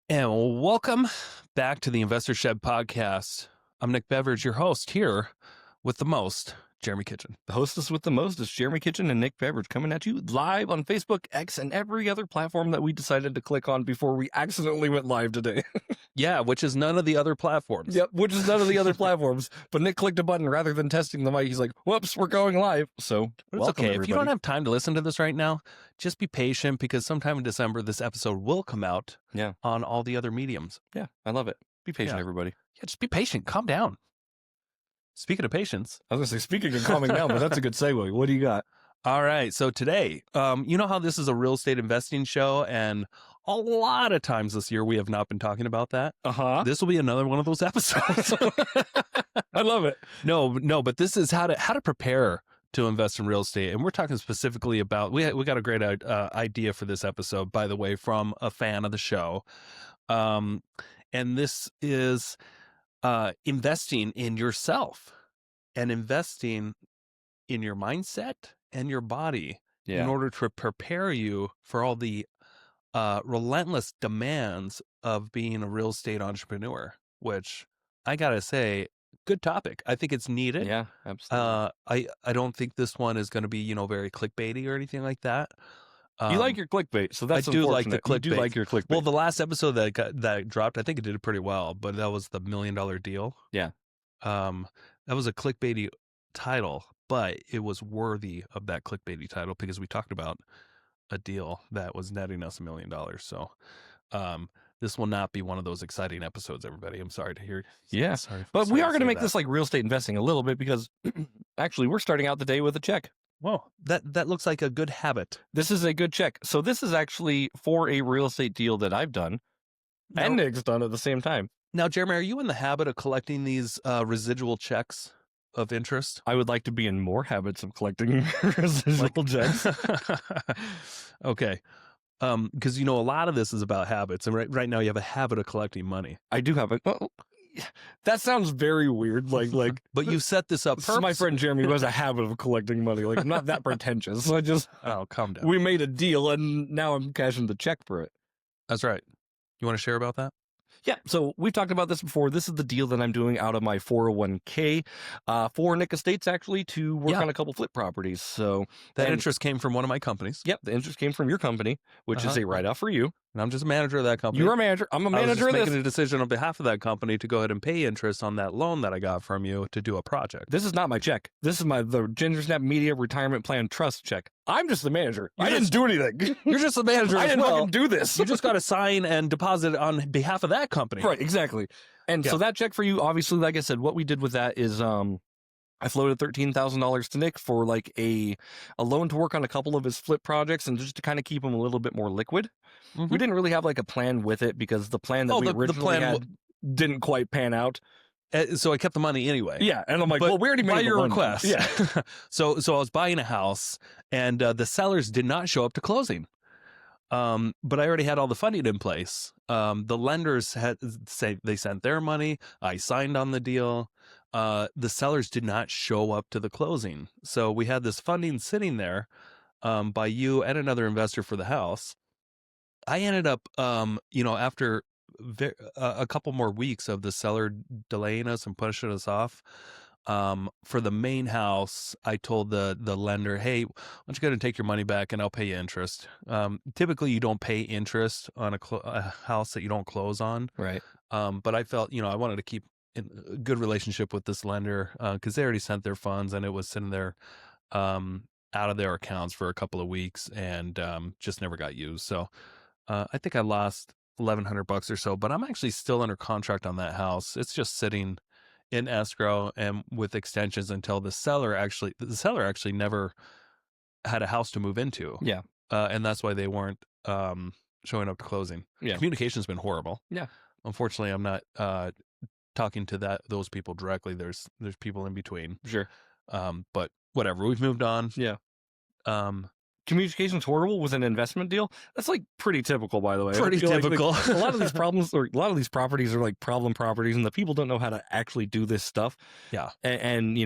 And welcome back to the Investor Shed podcast. I'm Nick Beveridge, your host here with the most, Jeremy Kitchen. The hostess with the most is Jeremy Kitchen and Nick Beveridge coming at you live on Facebook, X, and every other platform that we decided to click on before we accidentally went live today. Yeah, which is none of the other platforms. Yep, which is none of the other platforms. But Nick clicked a button rather than testing the mic. He's like, whoops, we're going live. So It's welcome, okay. everybody. If you don't have time to listen to this right now, just be patient because sometime in December, this episode will come out on all the other mediums. Yeah, I love it. Be patient, everybody. Yeah, just be patient. Calm down. Speaking of patience. I was going to say, speaking of calming down, but that's a good segue. What do you got? All right. So today, you know how this is a real estate investing show, and a lot of times this year we have not been talking about that. This will be another one of those episodes. I love it. No, but this is how to prepare to invest in real estate, and we're talking specifically about. We got a great idea for this episode, by the way, from a fan of the show, and this is investing in yourself and investing in your mindset and your body in order to prepare you for all the relentless demands of being a real estate entrepreneur, which I gotta say, good topic. I think it's needed. Yeah, absolutely. I don't think this one is going to be, very clickbaity or anything like that. You like your clickbait, so that's I do like the clickbait. You do like your clickbait. Well, the last episode that dropped, I think it did pretty well, but that was the $1 million deal. Yeah. That was a clickbaity title, but it was worthy of that clickbaity title because we talked about a deal that was netting us $1 million. So, this will not be one of those exciting episodes, everybody. I'm sorry to hear. Yeah. But we are going to make this like real estate investing a little bit because actually we're starting out the day with a check. Whoa, that looks like a good habit. This is a good check. So this is actually for a real estate deal that I've done and Nick's done at the same time. Now, Jeremy, are you in the habit of collecting these residual checks of interest? I would like to be in more habits of collecting residual checks. Okay. Because, a lot of this is about habits. And right now you have a habit of collecting money. I do have that sounds very weird. Like, but you set this up. My friend Jeremy who has a habit of collecting money. Like, I'm not that pretentious. So calm down. We made a deal and now I'm cashing the check for it. That's right. You want to share about that? Yeah, so we've talked about this before. This is the deal that I'm doing out of my 401k for Nick Estates, actually, to work on a couple flip properties. So that interest came from one of my companies. Yep, the interest came from your company, which is a write-off for you. And I'm just a manager of that company. You're a manager. I'm a manager of this. I was making a decision on behalf of that company to go ahead and pay interest on that loan that I got from you to do a project. This is not my check. This is the Ginger Snap Media Retirement Plan Trust check. I'm just the manager. I didn't do anything. You're just the manager. I didn't fucking do this. You just got to sign and deposit on behalf of that company. Right, exactly. And so that check for you, obviously, like I said, what we did with that is I floated $13,000 to Nick for like a loan to work on a couple of his flip projects and just to kind of keep him a little bit more liquid. Mm-hmm. We didn't really have like a plan with it because the plan that we originally had didn't quite pan out. So I kept the money anyway. Yeah, and I'm like, well, we already made your request. Yeah. So I was buying a house, and the sellers did not show up to closing. But I already had all the funding in place. The lenders they sent their money. I signed on the deal. The sellers did not show up to the closing. So we had this funding sitting there by you and another investor for the house. I ended up, after a couple more weeks of the seller delaying us and pushing us off, for the main house, I told the lender, hey, why don't you go ahead and take your money back and I'll pay you interest. Typically you don't pay interest on a house that you don't close on. Right. But I felt, I wanted to keep in a good relationship with this lender because they already sent their funds and it was sitting there out of their accounts for a couple of weeks and just never got used. So I think I lost $1,100 or so, but I'm actually still under contract on that house. It's just sitting in escrow and with extensions until the seller actually never had a house to move into. Yeah. And that's why they weren't showing up to closing. Yeah. Communication's been horrible. Yeah. Unfortunately, I'm not talking to those people directly. There's people in between. Sure. But whatever, we've moved on. Yeah. communication's horrible with an investment deal. That's like pretty typical, by the way. Pretty typical. Like, a lot of these problems, or a lot of these properties are like problem properties, and the people don't know how to actually do this stuff. Yeah. And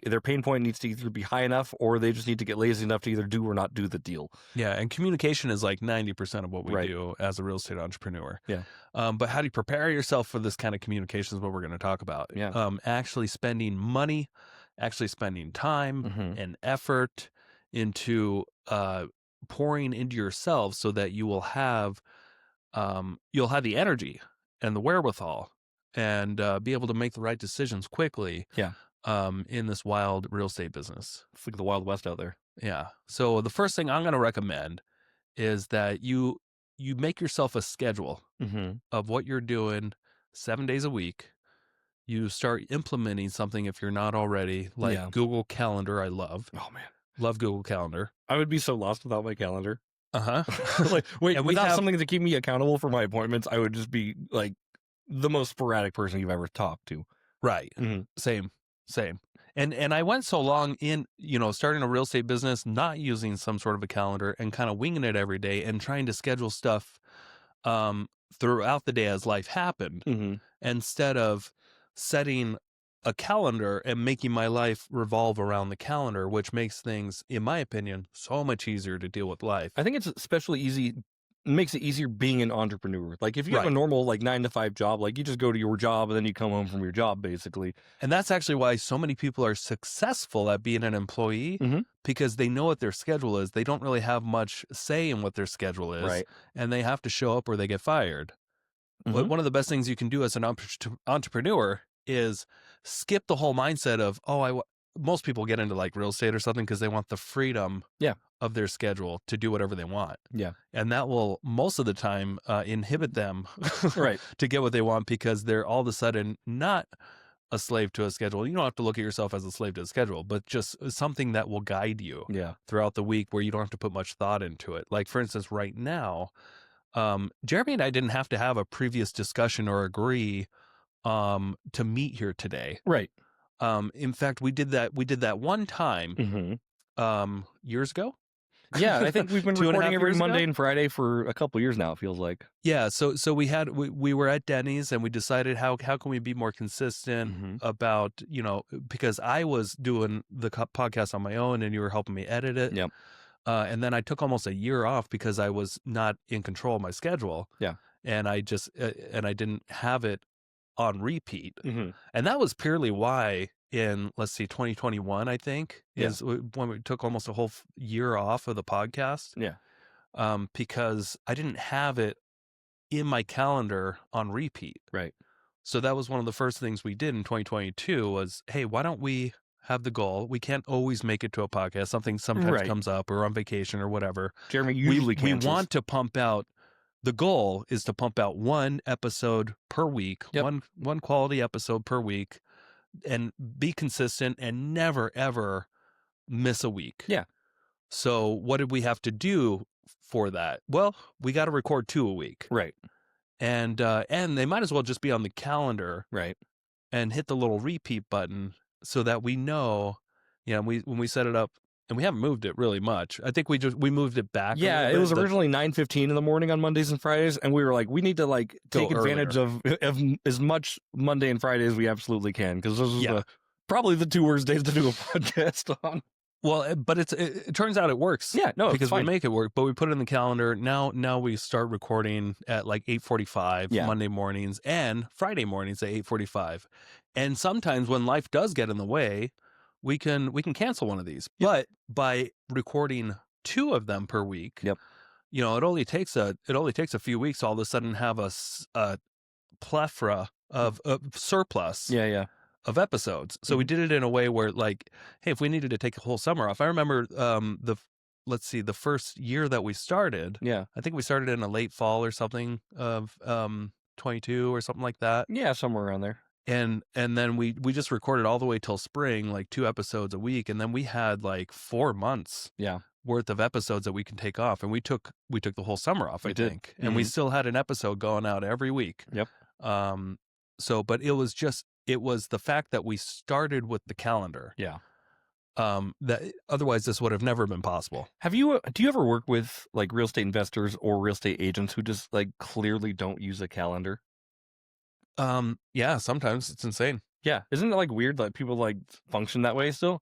their pain point needs to either be high enough, or they just need to get lazy enough to either do or not do the deal. Yeah, and communication is like 90% of what we do as a real estate entrepreneur. Yeah. But how do you prepare yourself for this kind of communication is what we're going to talk about. Yeah. Actually spending money, actually spending time and effort into pouring into yourself so that you will have the energy and the wherewithal and be able to make the right decisions quickly. Yeah. In this wild real estate business. It's like the Wild West out there. Yeah. So the first thing I'm going to recommend is that you make yourself a schedule of what you're doing 7 days a week. You start implementing something if you're not already, like Google Calendar. I love. Oh man, love Google Calendar. I would be so lost without my calendar. Like without something to keep me accountable for my appointments, I would just be like the most sporadic person you've ever talked to. Right. Same. And I went so long in, starting a real estate business, not using some sort of a calendar and kind of winging it every day and trying to schedule stuff throughout the day as life happened, instead of setting a calendar and making my life revolve around the calendar, which makes things, in my opinion, so much easier to deal with life. I think it's especially easy. Makes it easier being an entrepreneur. Like if you have a normal 9-to-5 job, like you just go to your job and then you come home from your job basically. And that's actually why so many people are successful at being an employee, because they know what their schedule is. They don't really have much say in what their schedule is, and they have to show up or they get fired. But one of the best things you can do as an entrepreneur is skip the whole mindset of, most people get into like real estate or something because they want the freedom of their schedule to do whatever they want. Yeah. And that will most of the time inhibit them to get what they want, because they're all of a sudden not a slave to a schedule. You don't have to look at yourself as a slave to a schedule, but just something that will guide you throughout the week where you don't have to put much thought into it. Like, for instance, right now, Jeremy and I didn't have to have a previous discussion or agree to meet here today. Right. In fact, we did that one time years ago. Yeah, I think we've been recording every Monday and Friday for a couple years now, it feels like. Yeah, so we were at Denny's and we decided how can we be more consistent about, because I was doing the podcast on my own and you were helping me edit it. Yep. And then I took almost a year off because I was not in control of my schedule. Yeah. And I just and I didn't have it on repeat. And that was purely why in, 2021, I think, is when we took almost a whole year off of the podcast. Yeah. Because I didn't have it in my calendar on repeat. Right. So that was one of the first things we did in 2022 was, hey, why don't we have the goal? We can't always make it to a podcast. Something sometimes comes up or on vacation or whatever. Jeremy usually cancels. We want to pump out. The goal is to pump out one episode per week, one quality episode per week, and be consistent and never, ever miss a week. Yeah. So what did we have to do for that? Well, we got to record 2 a week. Right. And they might as well just be on the calendar. Right. And hit the little repeat button so that we know, when we set it up. And we haven't moved it really much. I think we moved it back. Yeah, it was originally 9:15 in the morning on Mondays and Fridays, and we were like, we need to take advantage of as much Monday and Friday as we absolutely can, because those are probably the 2 worst days to do a podcast on. Well, but it turns out it works. Yeah, no, because we make it work. But we put it in the calendar. Now we start recording at 8:45 Monday mornings and Friday mornings at 8:45. And sometimes when life does get in the way, we can cancel one of these. But by recording 2 of them per week, it only takes a few weeks to all of a sudden have a plethora of surplus of episodes. So we did it in a way where, hey, if we needed to take a whole summer off. I remember the first year that we started. Yeah. I think we started in a late fall or something of 22 or something like that. Yeah, somewhere around there. And then we just recorded all the way till spring, 2 episodes a week, and then we had 4 months worth of episodes that we can take off, and we took the whole summer off, I think, and we still had an episode going out every week. Yep. But it was the fact that we started with the calendar. Yeah. That otherwise this would have never been possible. Do you ever work with like real estate investors or real estate agents who just like clearly don't use a calendar? Yeah, sometimes it's insane. Yeah. Isn't it like weird that people like function that way still?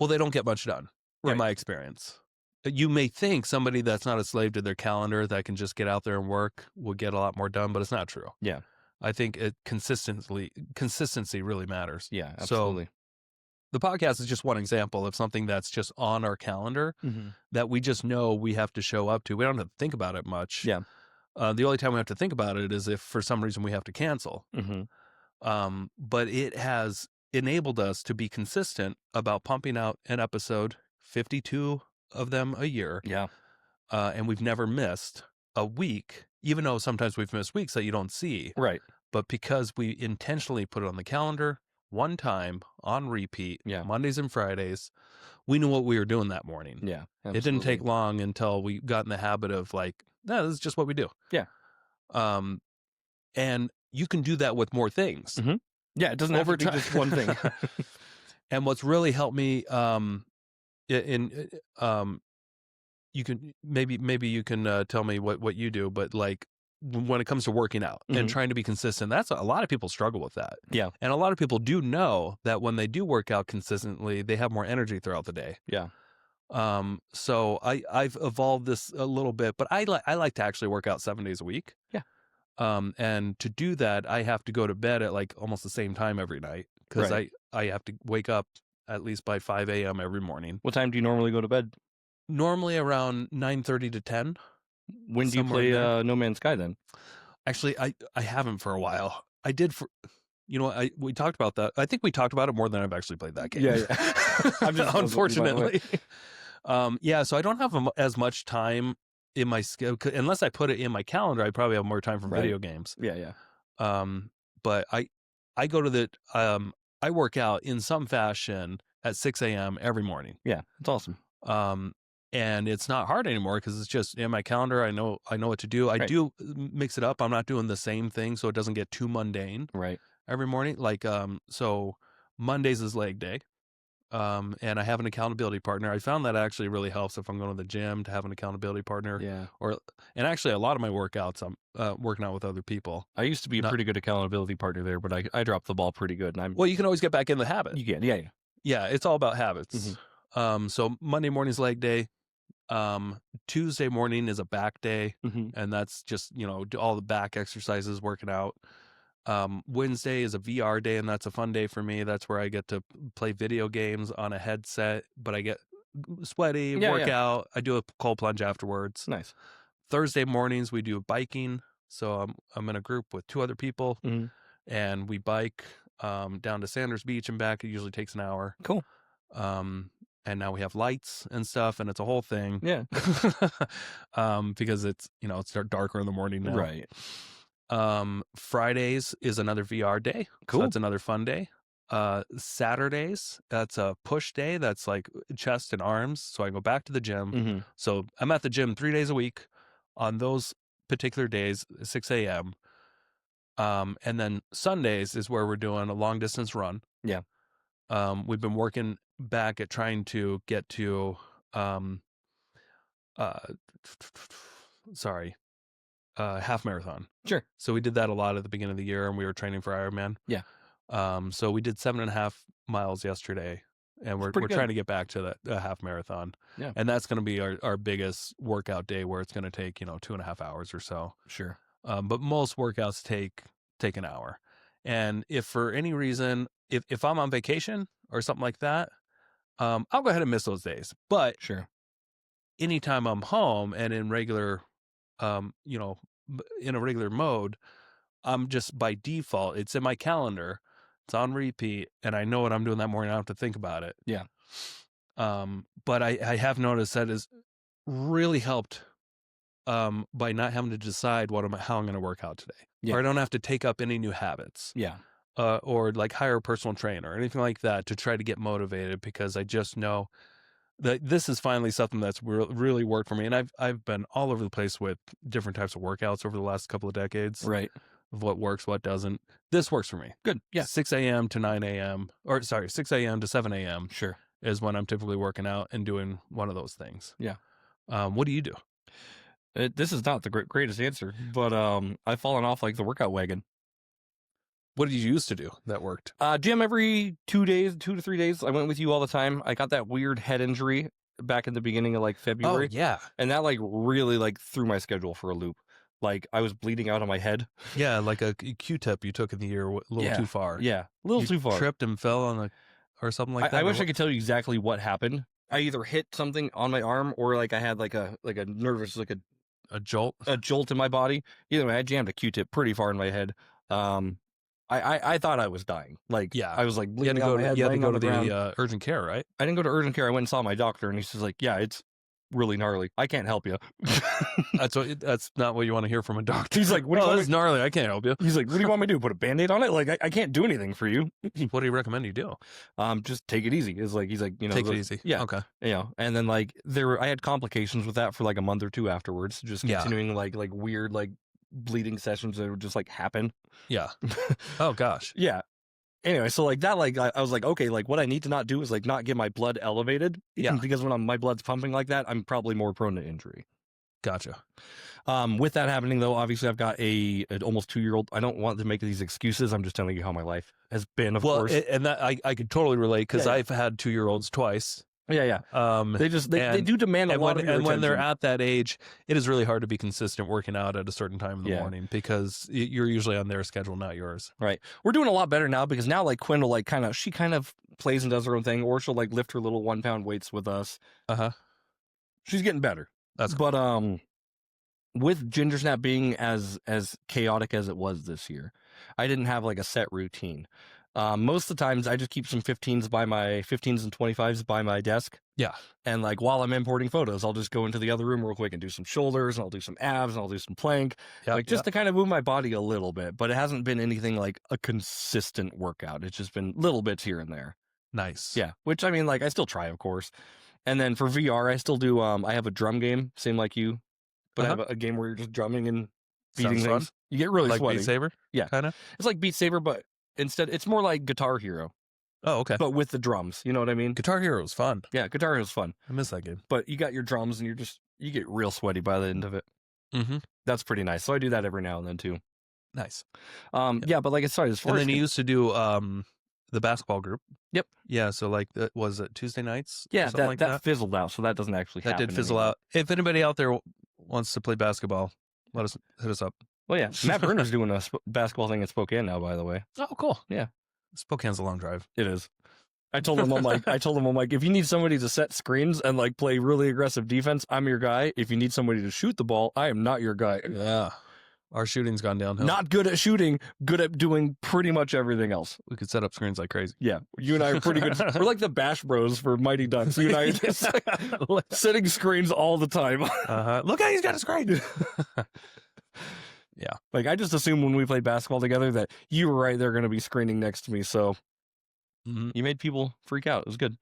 Well, they don't get much done, Right. in my experience. You may think somebody that's not a slave to their calendar that can just get out there and work will get a lot more done, but it's not true. Yeah. I think consistency really matters. Yeah, absolutely. So the podcast is just one example of something that's just on our calendar that we just know we have to show up to. We don't have to think about it much. Yeah. The only time we have to think about it is if for some reason we have to cancel. But it has enabled us to be consistent about pumping out an episode, 52 of them a year. Yeah. And we've never missed a week, even though sometimes we've missed weeks that you don't see. Right. But because we intentionally put it on the calendar one time on repeat, Mondays and Fridays, we knew what we were doing that morning. Yeah. It didn't take long until we got in the habit of like, no, this is just what we do. Yeah. And you can do that with more things. Yeah, it doesn't have to be just one thing. And what's really helped me, you can maybe you can tell me what you do, but like when it comes to working out and trying to be consistent, that's a lot of people struggle with that. Yeah. And a lot of people do know that when they do work out consistently, they have more energy throughout the day. Yeah. So I've evolved this a little bit, but I like to actually work out 7 days a week. Yeah. And to do that, I have to go to bed at like almost the same time every night because I have to wake up at least by 5 a.m. every morning. What time do you normally go to bed? Normally around 9:30 to 10. When do you play No Man's Sky then? Actually, I haven't for a while. I did for, we talked about that. I think we talked about it more than I've actually played that game. Yeah. I'm just unfortunately. So I don't have as much time in my schedule unless I put it in my calendar. I probably have more time for video games. Yeah. But I go to I work out in some fashion at 6 a.m. every morning. Yeah, it's awesome. And it's not hard anymore because it's just in my calendar. I know what to do. I do mix it up. I'm not doing the same thing, so it doesn't get too mundane. Right. Every morning, like so Mondays is leg day. And I have an accountability partner. I found that actually really helps if I'm going to the gym to have an accountability partner. Yeah. And actually a lot of my workouts, I'm working out with other people. I used to be a pretty good accountability partner there, but I dropped the ball pretty good. And well, you can always get back in the habit. You can, yeah. Yeah, it's all about habits. So Monday morning's leg day. Tuesday morning is a back day, and that's just all the back exercises, working out. Wednesday is a VR day, and that's a fun day for me. That's where I get to play video games on a headset, but I get sweaty, work out. I do a cold plunge afterwards. Nice. Thursday mornings we do biking, so I'm in a group with 2 other people, and we bike down to Sanders Beach and back. It usually takes an hour. Cool. And now we have lights and stuff, and it's a whole thing. Yeah. Because it's it's darker in the morning now. Right. Fridays is another VR day. Cool. So that's another fun day. Saturdays, that's a push day. That's like chest and arms. So I go back to the gym. So I'm at the gym 3 days a week on those particular days, 6 a.m. And then Sundays is where we're doing a long distance run. Yeah. We've been working back at trying to get to half marathon. Sure. So we did that a lot at the beginning of the year, and we were training for Ironman. Yeah. So we did 7.5 miles yesterday, and we're trying to get back to that half marathon. Yeah. And that's going to be our biggest workout day, where it's going to take 2.5 hours or so. Sure. But most workouts take an hour. And if for any reason, if I'm on vacation or something like that, I'll go ahead and miss those days. But sure, anytime I'm home and in regular, in a regular mode, I'm just by default, it's in my calendar, it's on repeat, and I know what I'm doing that morning. I don't have to think about it. Yeah. But I have noticed that has really helped by not having to decide how I'm going to work out today. Yeah. Or I don't have to take up any new habits. Yeah. Or like hire a personal trainer or anything like that to try to get motivated, because I just know that this is finally something that's really worked for me. And I've been all over the place with different types of workouts over the last couple of decades. Right. Of what works, what doesn't. This works for me. Good. Yeah. 6 a.m. to 9 a.m. or 6 a.m. to 7 a.m. Sure. is when I'm typically working out and doing one of those things. Yeah. What do you do? This is not the greatest answer, but I've fallen off like the workout wagon. What did you used to do that worked? Gym every 2 to 3 days. I went with you all the time. I got that weird head injury back in the beginning of like February. Oh, yeah. And that like really like threw my schedule for a loop. Like I was bleeding out of my head. Yeah, like a Q-tip you took in the year a little too far. Yeah, a little too far. Tripped and fell on or something like that. I wish I could tell you exactly what happened. I either hit something on my arm or like I had like a nervous like a jolt in my body. Either way, I jammed a Q-tip pretty far in my head. I thought I was dying. Like, yeah, I was like bleeding out my head. You had to go to ground. the urgent care, right? I didn't go to urgent care. I went and saw my doctor, and he's just like, "Yeah, it's really gnarly. I can't help you." That's not what you want to hear from a doctor. He's like, "What? This is gnarly. I can't help you." He's like, "What do you want me to do? Put a Band-Aid on it? Like, I can't do anything for you." What do you recommend you do? Just take it easy. He's like, take it easy. Yeah, okay. And then like I had complications with that for like a month or two afterwards. Just continuing like weird like bleeding sessions that would just like happen. Yeah. Oh gosh. Yeah. Anyway, so like that, like I was like, okay, like what I need to not do is like not get my blood elevated. Yeah. Because when my blood's pumping like that, I'm probably more prone to injury. Gotcha. With that happening though, obviously I've got an almost 2-year-old. I don't want to make these excuses. I'm just telling you how my life has been, of course. And that I could totally relate because I've had 2-year-olds twice. Yeah. They do demand a lot of your attention. When they're at that age, it is really hard to be consistent working out at a certain time in the morning because you're usually on their schedule, not yours. Right. We're doing a lot better now because now like Quinn will like she kind of plays and does her own thing, or she'll like lift her little 1-pound weights with us. She's getting better. That's cool. But with Ginger Snap being as chaotic as it was this year, I didn't have like a set routine. Most of the times I just keep some 15s and 25s by my desk. Yeah. And like while I'm importing photos, I'll just go into the other room real quick and do some shoulders and I'll do some abs and I'll do some plank. Just to kind of move my body a little bit. But it hasn't been anything like a consistent workout. It's just been little bits here and there. Nice. Yeah. Which I mean, like I still try, of course. And then for VR, I still do I have a drum game, same like you. But I have a game where you're just drumming and beating things. Fun. You get really like sweaty. Beat Saber? Yeah. Kind of? It's like Beat Saber, but instead, it's more like Guitar Hero. Oh, okay. But with the drums, you know what I mean? Guitar Hero is fun. Yeah, Guitar Hero is fun. I miss that game. But you got your drums and you get real sweaty by the end of it. Mm-hmm. That's pretty nice. So I do that every now and then too. Nice. Yeah, but like as far as and then you used to do the basketball group. Yep. Yeah, so like was it Tuesday nights? Yeah, that fizzled out, so that doesn't actually happen. That did fizzle out. If anybody out there wants to play basketball, hit us up. Well, yeah, Matt Bruner's doing a basketball thing in Spokane now, by the way. Oh, cool. Yeah. Spokane's a long drive. It is. I told him, I'm like, if you need somebody to set screens and like play really aggressive defense, I'm your guy. If you need somebody to shoot the ball, I am not your guy. Yeah. Our shooting's gone downhill. Not good at shooting, good at doing pretty much everything else. We could set up screens like crazy. Yeah. You and I are pretty good. We're like the Bash Bros for Mighty Ducks. You and I are just like, setting screens all the time. Look how he's got a screen. Yeah. Like I just assumed when we played basketball together that you were right there going to be screening next to me. So you made people freak out. It was good.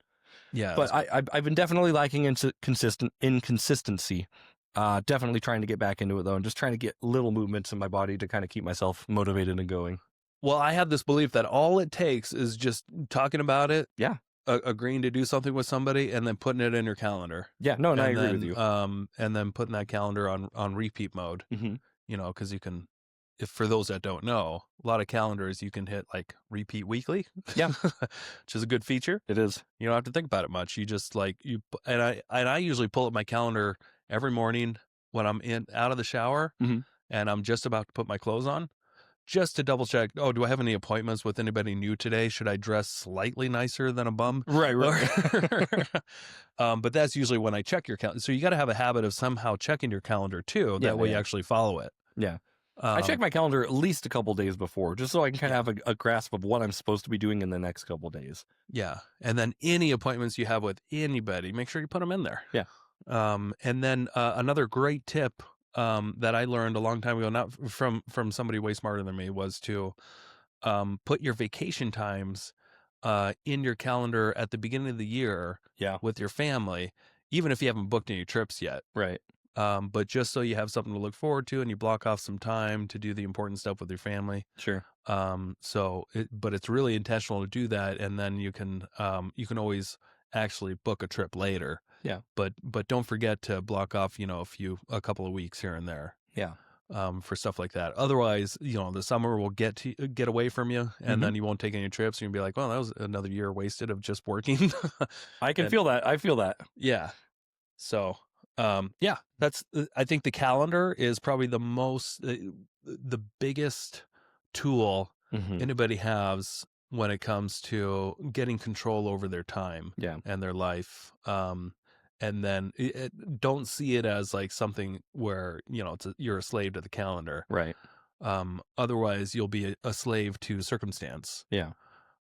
Yeah. But I've been definitely lacking inconsistency. Definitely trying to get back into it though, and just trying to get little movements in my body to kind of keep myself motivated and going. Well, I have this belief that all it takes is just talking about it. Yeah. Agreeing to do something with somebody and then putting it in your calendar. Yeah. No, and I agree with you. And then putting that calendar on repeat mode. Mm-hmm. You know, because you can, if for those that don't know, a lot of calendars you can hit like repeat weekly. Yeah. Which is a good feature. It is. You don't have to think about it much. You just like and I usually pull up my calendar every morning when I'm out of the shower and I'm just about to put my clothes on, just to double check. Oh, do I have any appointments with anybody new today? Should I dress slightly nicer than a bum? Right. But that's usually when I check your calendar. So you got to have a habit of somehow checking your calendar too. That way you actually follow it. Yeah. I check my calendar at least a couple days before, just so I can kind of have a grasp of what I'm supposed to be doing in the next couple days. Yeah. And then any appointments you have with anybody, make sure you put them in there. Yeah. And then another great tip that I learned a long time ago, not from somebody way smarter than me, was to put your vacation times in your calendar at the beginning of the year with your family, even if you haven't booked any trips yet. Right. But just so you have something to look forward to and you block off some time to do the important stuff with your family. Sure. But it's really intentional to do that. And then you can always actually book a trip later. Yeah. But don't forget to block off, a couple of weeks here and there. Yeah. For stuff like that. Otherwise, the summer will get away from you, and then you won't take any trips. You'll be like, well, that was another year wasted of just working. I can feel that. I feel that. Yeah. So, yeah, that's, I think the calendar is probably the biggest tool anybody has when it comes to getting control over their time and their life. And then don't see it as like something where, you're a slave to the calendar. Right. Otherwise you'll be a slave to circumstance. Yeah.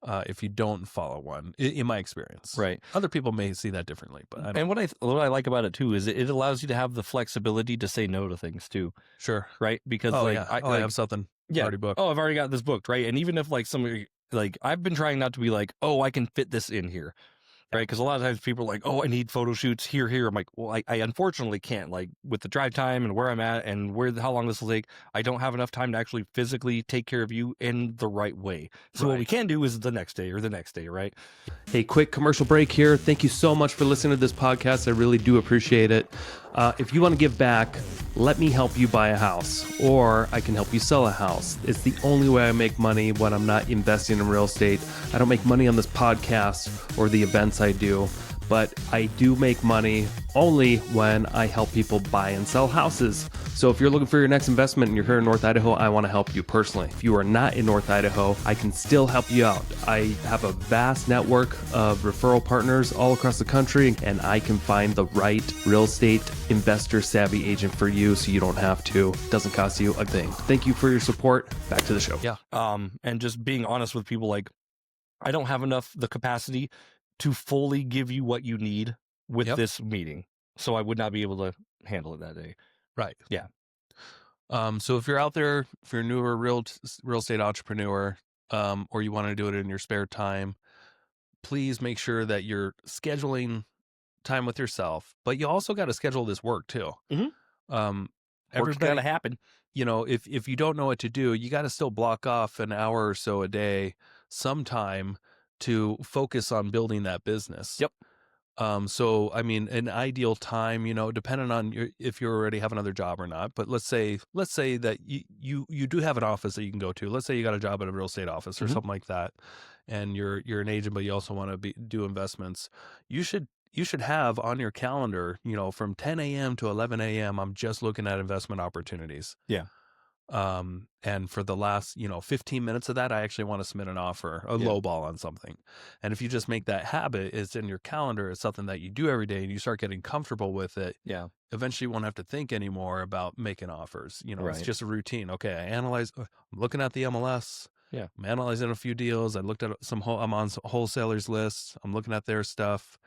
If you don't follow one, in my experience. Right. Other people may see that differently, but I don't. And what I like about it too is it allows you to have the flexibility to say no to things too. Sure. Right. Because I have something already booked. Oh, I've already got this booked. Right. And even if like somebody, like I've been trying not to be like, oh, I can fit this in here. Right. Because a lot of times people are like, oh, I need photo shoots here. I'm like, well, I unfortunately can't, like with the drive time and where I'm at and how long this will take. I don't have enough time to actually physically take care of you in the right way. So what we can do is the next day. Right. Hey, quick commercial break here. Thank you so much for listening to this podcast. I really do appreciate it. If you want to give back, let me help you buy a house, or I can help you sell a house. It's the only way I make money when I'm not investing in real estate. I don't make money on this podcast or the events I do, but I do make money only when I help people buy and sell houses. So if you're looking for your next investment and you're here in North Idaho, I want to help you personally. If you are not in North Idaho, I can still help you out. I have a vast network of referral partners all across the country, and I can find the right real estate investor savvy agent for you so you don't have to. It doesn't cost you a thing. Thank you for your support. Back to the show. Yeah. And just being honest with people, like I don't have the capacity to fully give you what you need with this meeting. So I would not be able to handle it that day. Right. Yeah. So if you're out there, if you're a newer real estate entrepreneur, or you want to do it in your spare time, please make sure that you're scheduling time with yourself, but you also got to schedule this work too. Work's got to happen. If you don't know what to do, you got to still block off an hour or so a day sometime to focus on building that business. Yep. So, I mean, an ideal time, depending on if you already have another job or not, but let's say that you do have an office that you can go to. Let's say you got a job at a real estate office or something like that, and you're an agent, but you also want to do investments. You should have on your calendar, from 10 a.m. to 11 a.m., I'm just looking at investment opportunities. Yeah. And for the last, 15 minutes of that, I actually want to submit an offer, a low ball on something. And if you just make that habit, it's in your calendar, it's something that you do every day and you start getting comfortable with it. Yeah. Eventually you won't have to think anymore about making offers. It's just a routine. Okay. I'm looking at the MLS. Yeah. I'm analyzing a few deals. I looked at I'm on some wholesalers lists. I'm looking at their stuff.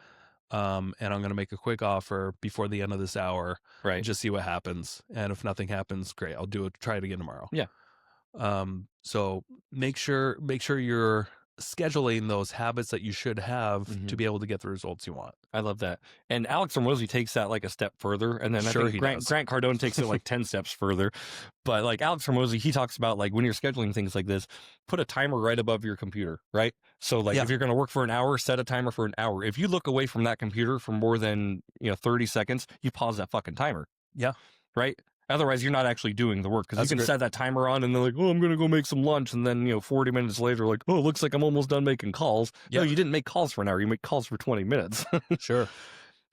And I'm going to make a quick offer before the end of this hour. Right. And just see what happens. And if nothing happens, great. I'll try it again tomorrow. Yeah. So make sure you're scheduling those habits that you should have to be able to get the results you want. I love that. And Alex Hormozy takes that like a step further. And then I think Grant Cardone takes it like 10 steps further. But like Alex Hormozy, he talks about like when you're scheduling things like this, put a timer right above your computer, right? So like if you're going to work for an hour, set a timer for an hour. If you look away from that computer for more than 30 seconds, you pause that fucking timer. Yeah. Right? Otherwise, you're not actually doing the work because you can set that timer on and they're like, oh, I'm going to go make some lunch. And then, 40 minutes later, like, oh, it looks like I'm almost done making calls. Yep. No, you didn't make calls for an hour. You make calls for 20 minutes. Sure.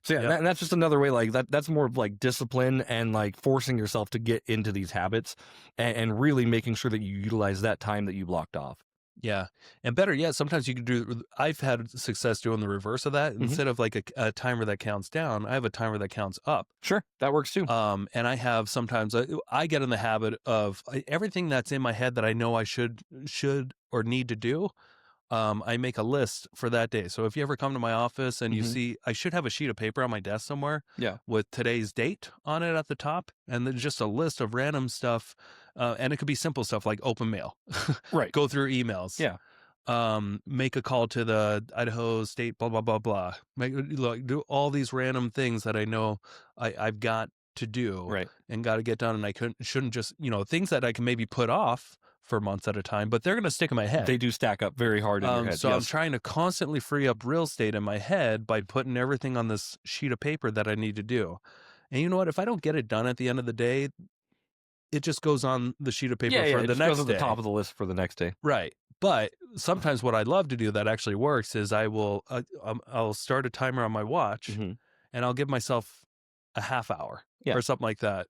So yeah, and that's just another way, like that's more of like discipline and like forcing yourself to get into these habits and really making sure that you utilize that time that you blocked off. Yeah. And better yet, sometimes you can I've had success doing the reverse of that. Instead of like a timer that counts down, I have a timer that counts up. Sure. That works too. And I have sometimes I get in the habit of everything that's in my head that I know I should or need to do. I make a list for that day. So if you ever come to my office and you see, I should have a sheet of paper on my desk somewhere with today's date on it at the top. And then just a list of random stuff. And it could be simple stuff like open mail, right? Go through emails. Yeah. Make a call to the Idaho State, blah, blah, blah, blah. Do all these random things that I know I've got to do right. and got to get done. And I shouldn't just, things that I can maybe put off for months at a time, but they're going to stick in my head. They do stack up very hard in your head. So I'm trying to constantly free up real estate in my head by putting everything on this sheet of paper that I need to do. And you know what? If I don't get it done at the end of the day, it just goes on the sheet of paper for the next day. Goes at the top of the list for the next day. Right. But sometimes what I love to do that actually works is I'll start a timer on my watch and I'll give myself a half hour or something like that.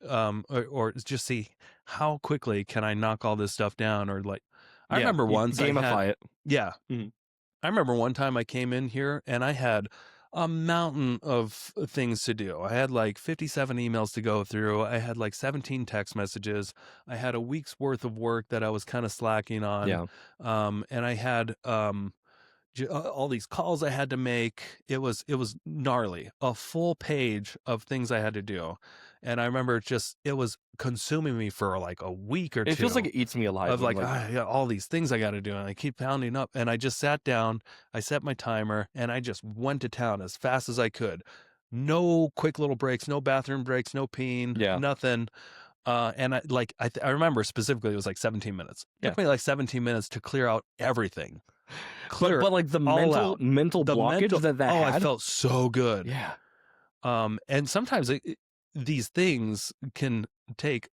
Or just see how quickly can I knock all this stuff down, or like, I remember once gamify it. Yeah. I remember one time I came in here and I had a mountain of things to do. I had like 57 emails to go through. I had like 17 text messages. I had a week's worth of work that I was kind of slacking on. Yeah. And I had all these calls I had to make. It was gnarly. A full page of things I had to do. And I remember it was consuming me for like a week or two. It feels like it eats me alive. Of like, I got all these things I got to do. And I keep pounding up. And I just sat down, I set my timer, and I just went to town as fast as I could. No quick little breaks, no bathroom breaks, no peeing, nothing. And I remember specifically it was like 17 minutes. It took me like 17 minutes to clear out everything. But like the mental blockage that had. I felt so good. Yeah. And sometimes these things can take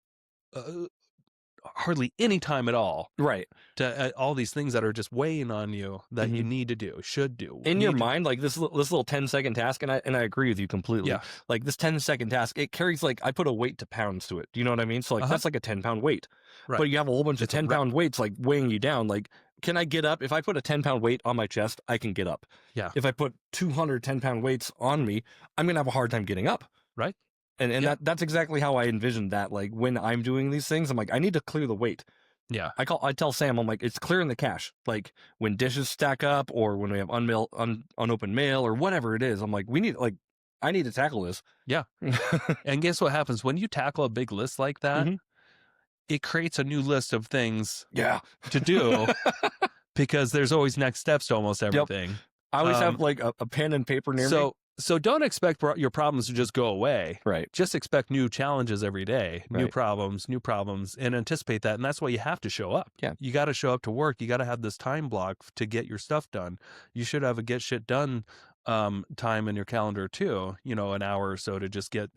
hardly any time at all. Right. To all these things that are just weighing on you that you need to do, should do. In your mind, like this little 10-second task, and I agree with you completely. Yeah. Like this 10-second task, it carries like, I put a weight to pounds to it. Do you know what I mean? So like that's like a 10-pound weight. Right. But you have a whole bunch of 10-pound weights like weighing you down. Like, can I get up? If I put a 10-pound weight on my chest, I can get up. Yeah. If I put 200 10-pound weights on me, I'm gonna have a hard time getting up. Right. And that's exactly how I envisioned that. Like when I'm doing these things, I'm like, I need to clear the weight. Yeah. I tell Sam, I'm like, it's clearing the cache. Like when dishes stack up or when we have unopened mail or whatever it is, I'm like, I need to tackle this. Yeah. And guess what happens when you tackle a big list like that? It creates a new list of things to do because there's always next steps to almost everything. Yep. I always have like a pen and paper near me. So don't expect your problems to just go away. Right. Just expect new challenges every day, new problems, and anticipate that. And that's why you have to show up. Yeah. You got to show up to work. You got to have this time block to get your stuff done. You should have a get shit done time in your calendar too, an hour or so to just get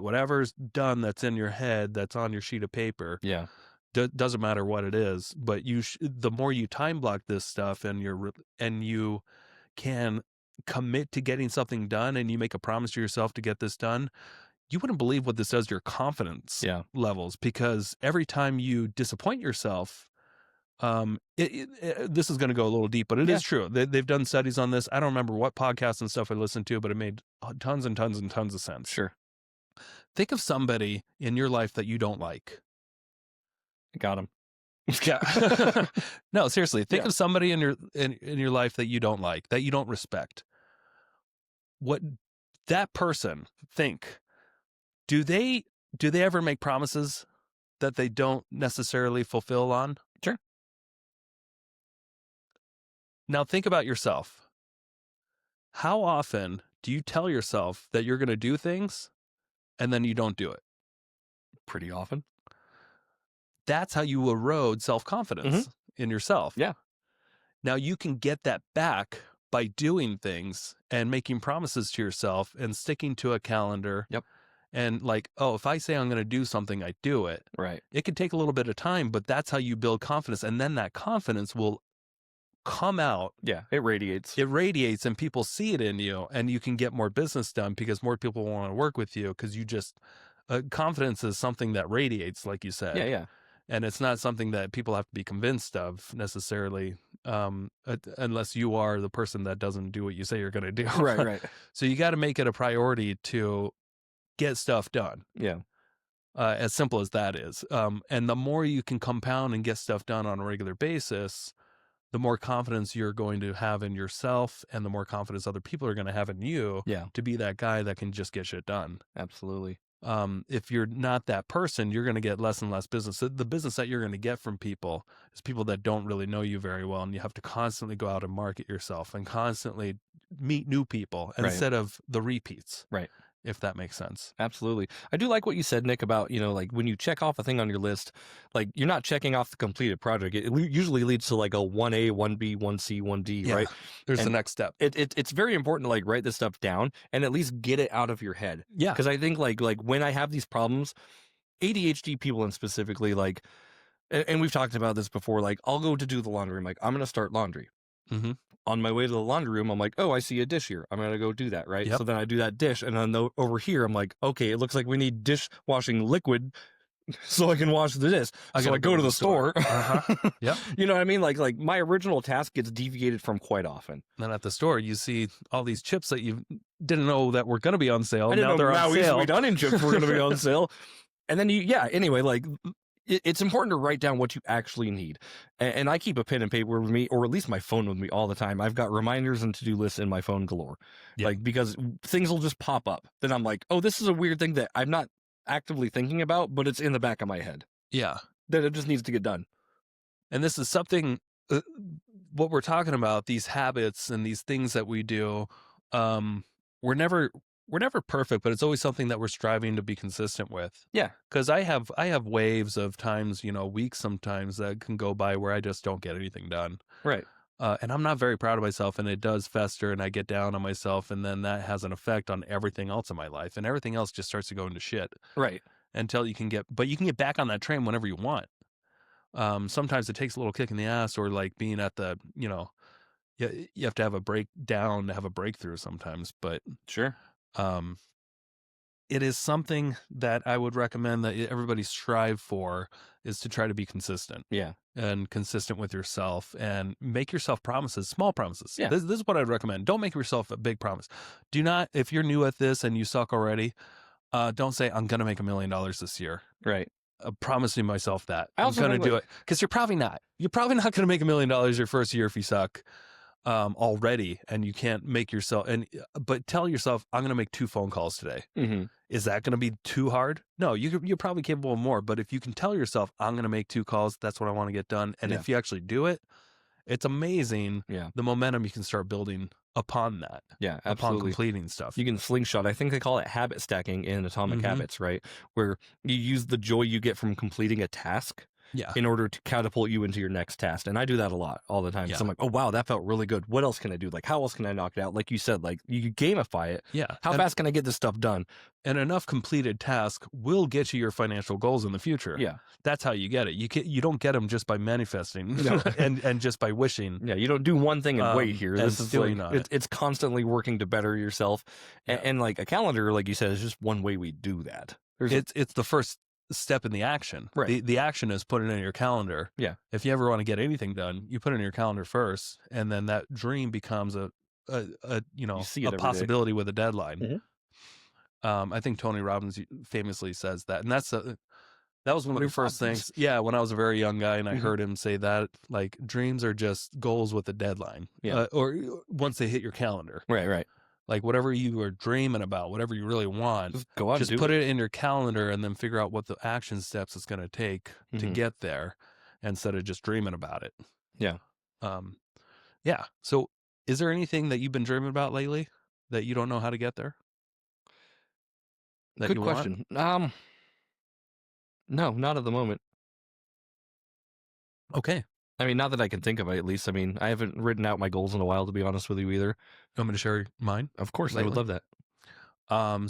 whatever's done that's in your head, that's on your sheet of paper. Yeah. Doesn't matter what it is, but the more you time block this stuff and you can commit to getting something done and you make a promise to yourself to get this done, you wouldn't believe what this does to your confidence levels, because every time you disappoint yourself, this is going to go a little deep, but it is true. They've done studies on this. I don't remember what podcasts and stuff I listened to, but it made tons and tons and tons of sense. Sure. Think of somebody in your life that you don't like. Got him. Yeah. No, seriously. Think of somebody in your life that you don't like, that you don't respect. What that person think? Do they ever make promises that they don't necessarily fulfill on? Sure. Now think about yourself. How often do you tell yourself that you're going to do things and then you don't do it? Pretty often. That's how you erode self-confidence in yourself. Yeah. Now you can get that back by doing things and making promises to yourself and sticking to a calendar. Yep. And like, if I say I'm going to do something, I do it. Right. It can take a little bit of time, but that's how you build confidence. And then that confidence will come out. Yeah. It radiates. And people see it in you, and you can get more business done because more people want to work with you because you just, confidence is something that radiates, like you said. Yeah. Yeah. And it's not something that people have to be convinced of necessarily, unless you are the person that doesn't do what you say you're going to do. Right. So you got to make it a priority to get stuff done. Yeah. As simple as that is. And the more you can compound and get stuff done on a regular basis, the more confidence you're going to have in yourself and the more confidence other people are going to have in you to be that guy that can just get shit done. Absolutely. If you're not that person, you're going to get less and less business. The business that you're going to get from people is people that don't really know you very well. And you have to constantly go out and market yourself and constantly meet new people instead of the repeats. Right. if that makes sense. Absolutely. I do like what you said, Nick, about, like when you check off a thing on your list, like you're not checking off the completed project. It usually leads to like a 1A, 1B, 1C, 1D, Yeah, right? there's the And next step. it's very important to like write this stuff down and at least get it out of your head. Yeah. Because I think like when I have these problems, ADHD people and specifically like, and we've talked about this before, like I'll go to do the laundry. I'm like, I'm going to start laundry. Mm-hmm. On my way to the laundry room, I'm like, oh, I see a dish here. I'm going to go do that, right? Yep. So then I do that dish. And then over here, I'm like, okay, it looks like we need dishwashing liquid so I can wash the dish. So I go to the store. Uh-huh. Yep. You know what I mean? Like my original task gets deviated from quite often. Then at the store, you see all these chips that you didn't know that were going to be on sale. I didn't now know they're on sale. Maui Dunning chips were going to be on sale. And then anyway, like it's important to write down what you actually need. And I keep a pen and paper with me, or at least my phone with me all the time. I've got reminders and to-do lists in my phone galore. Yeah. Like, because things will just pop up. Then I'm like, oh, this is a weird thing that I'm not actively thinking about, but it's in the back of my head. Yeah. That it just needs to get done. And this is something, what we're talking about, these habits and these things that we do, we're never perfect, but it's always something that we're striving to be consistent with. Yeah. Because I have waves of times, weeks sometimes that can go by where I just don't get anything done. Right. And I'm not very proud of myself, and it does fester, and I get down on myself, and then that has an effect on everything else in my life, and everything else just starts to go into shit. Right. Until you can get back on that train whenever you want. Sometimes it takes a little kick in the ass, or like being at the, you have to have a breakdown to have a breakthrough sometimes, but sure. It is something that I would recommend that everybody strive for, is to try to be consistent. Yeah. And consistent with yourself, and make yourself promises, small promises. Yeah. This is what I'd recommend. Don't make yourself a big promise. Do not, if you're new at this and you suck already, don't say, I'm going to make $1 million this year. Right. Promising myself that I'm going to do it, because you're probably not. You're probably not going to make $1 million your first year if you suck already, and you can't make yourself. But tell yourself, I'm going to make 2 phone calls today. Mm-hmm. Is that going to be too hard? No, you're probably capable of more. But if you can tell yourself, I'm going to make 2 calls, that's what I want to get done. And if you actually do it, it's amazing. Yeah. The momentum you can start building upon that. Yeah, absolutely. Upon completing stuff. You can slingshot. I think they call it habit stacking in Atomic Habits, right? Where you use the joy you get from completing a task in order to catapult you into your next task. And I do that a lot, all the time. Yeah. So I'm like, oh, wow, that felt really good. What else can I do? Like, how else can I knock it out? Like you said, like you gamify it. Yeah. How fast can I get this stuff done? And enough completed task will get you your financial goals in the future. Yeah. That's how you get it. You don't get them just by manifesting and just by wishing. Yeah, you don't do one thing and wait here. This is doing like, it's constantly working to better yourself. And like a calendar, like you said, is just one way we do that. It's the first step in the action. Right. The action is put it in your calendar. Yeah. If you ever want to get anything done, you put it in your calendar first, and then that dream becomes a possibility with a deadline. I think Tony Robbins famously says that, and that was one of the first things. Yeah, when I was a very young guy, and I heard him say that, like, dreams are just goals with a deadline. Yeah. Or once they hit your calendar. Right. Like, whatever you are dreaming about, whatever you really want, just go out just put it in your calendar, and then figure out what the action steps it's going to take to get there, instead of just dreaming about it. Yeah. Yeah. So is there anything that you've been dreaming about lately that you don't know how to get there? Good question. No, not at the moment. Okay. I mean, not that I can think of it, at least. I mean, I haven't written out my goals in a while, to be honest with you, either. You want me to share mine? Of course, lately? I would love that.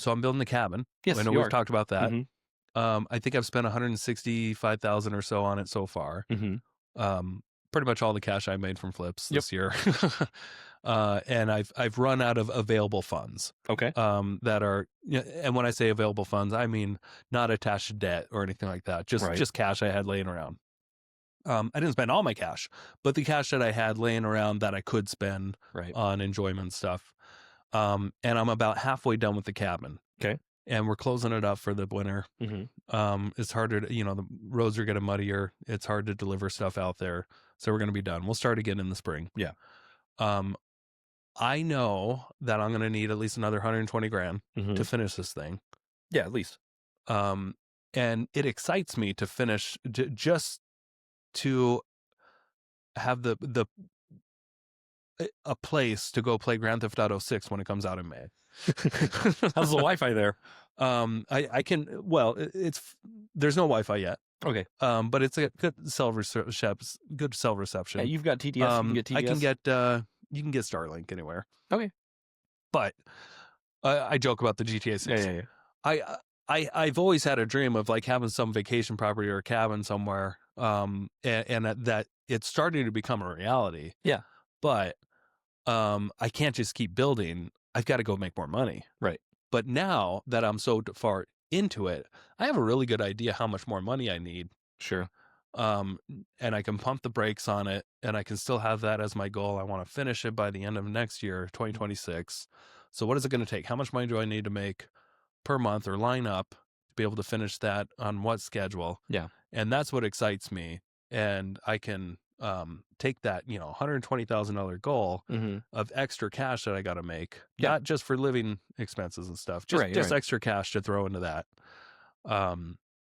So I'm building the cabin. Yes, I know you we've are. talked about that. I think I've spent $165,000 or so on it so far. Pretty much all the cash I made from flips this year. And I've run out of available funds. Okay. That are, and when I say available funds, I mean not attached to debt or anything like that. Just cash I had laying around. I didn't spend all my cash, but the cash that I had laying around that I could spend on enjoyment stuff. And I'm about halfway done with the cabin. Okay. And we're closing it up for the winter. It's harder to, the roads are getting muddier. It's hard to deliver stuff out there. So we're going to be done. We'll start again in the spring. Yeah. I know that I'm going to need at least another 120 grand to finish this thing. Yeah, at least. And it excites me to finish, just to have a place to go play Grand Theft Auto 6 when it comes out in May. How's the Wi-Fi there? I can. Well, there's no Wi-Fi yet. Okay. But it's a good cell reception. Good cell reception. Yeah, you've got TTS. You can get TTS. I can get. You can get Starlink anywhere. Okay. But I joke about the GTA 6. Yeah. I've always had a dream of like having some vacation property or a cabin somewhere. And that it's starting to become a reality. Yeah. But I can't just keep building. I've got to go make more money. Right. But now that I'm so far into it, I have a really good idea how much more money I need. Sure. And I can pump the brakes on it, and I can still have that as my goal. I want to finish it by the end of next year, 2026. So what is it going to take? How much money do I need to make per month or line up to be able to finish that on what schedule? Yeah. And that's what excites me. And I can take that, $120,000 goal of extra cash that I got to make, not just for living expenses and stuff, just extra cash to throw into that.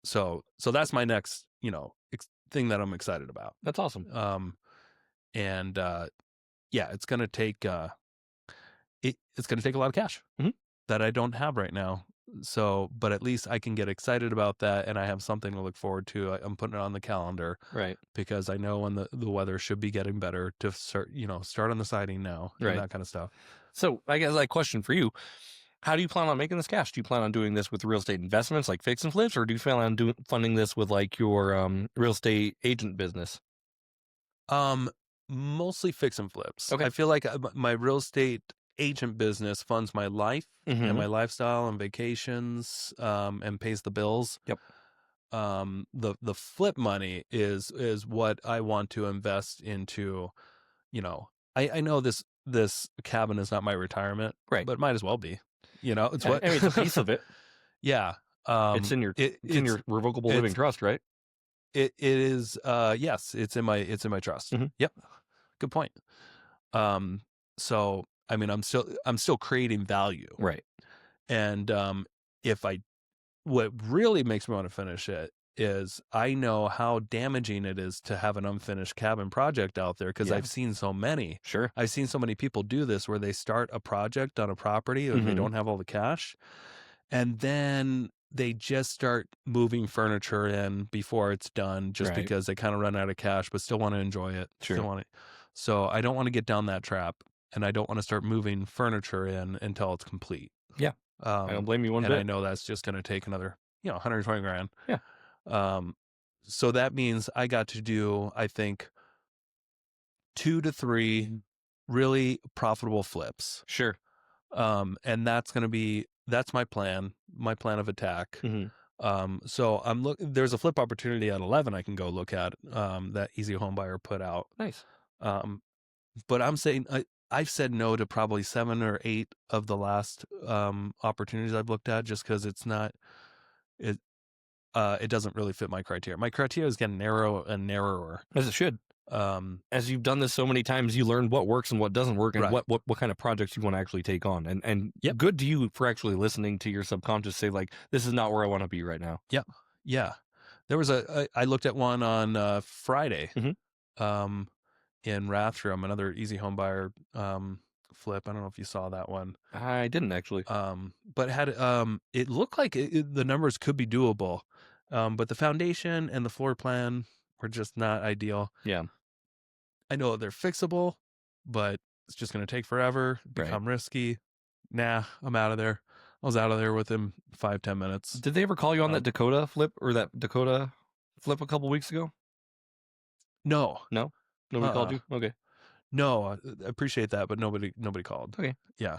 So that's my next, thing that I'm excited about. That's awesome. And it's going to take, it's going to take a lot of cash that I don't have right now. So, but at least I can get excited about that, and I have something to look forward to. I'm putting it on the calendar, right? Because I know when the weather should be getting better to start on the siding now, and that kind of stuff. So, I guess question for you: how do you plan on making this cash? Do you plan on doing this with real estate investments like fix and flips, or do you plan on funding this with like your real estate agent business? Mostly fix and flips. Okay. I feel like my real estate agent business funds my life and my lifestyle and vacations, and pays the bills. Yep. The flip money is what I want to invest into. I know this cabin is not my retirement, right? But it might as well be. It's what it's a piece of it. Yeah. It's in your your revocable living trust, right? It is. Yes, it's in my trust. Yep. Good point. So I mean, I'm still creating value, right? And what really makes me want to finish it is I know how damaging it is to have an unfinished cabin project out there, because I've seen so many. Sure, I've seen so many people do this where they start a project on a property and they don't have all the cash, and then they just start moving furniture in before it's done, just because they kind of run out of cash, but still want to enjoy it. Sure. Still want it. So I don't want to get down that trap. And I don't want to start moving furniture in until it's complete. Yeah. I don't blame you one bit. And I know that's just going to take another, $120,000. Yeah. So that means I got to do, I think, 2 to 3 really profitable flips. Sure. And that's my plan of attack. So there's a flip opportunity at 11 I can go look at, that Easy Home Buyer put out. Nice. But I'm saying I've said no to probably 7 or 8 of the last opportunities I've looked at, just because it doesn't really fit my criteria. My criteria is getting narrower and narrower, as it should. As you've done this so many times, you learn what works and what doesn't work, and what kind of projects you want to actually take on. And good to you for actually listening to your subconscious say, like, this is not where I want to be right now. Yeah. There was I looked at one on Friday. In Rathdrum, another Easy Home Buyer flip. I don't know if you saw that one. I didn't actually. But it looked like the numbers could be doable, but the foundation and the floor plan were just not ideal. Yeah. I know they're fixable, but it's just going to take forever, become risky. Nah, I'm out of there. I was out of there within 5-10 minutes. Did they ever call you on that Dakota flip or that Dakota flip a couple weeks ago? No. Nobody called you? Okay. No, I appreciate that, but nobody called. Okay. Yeah.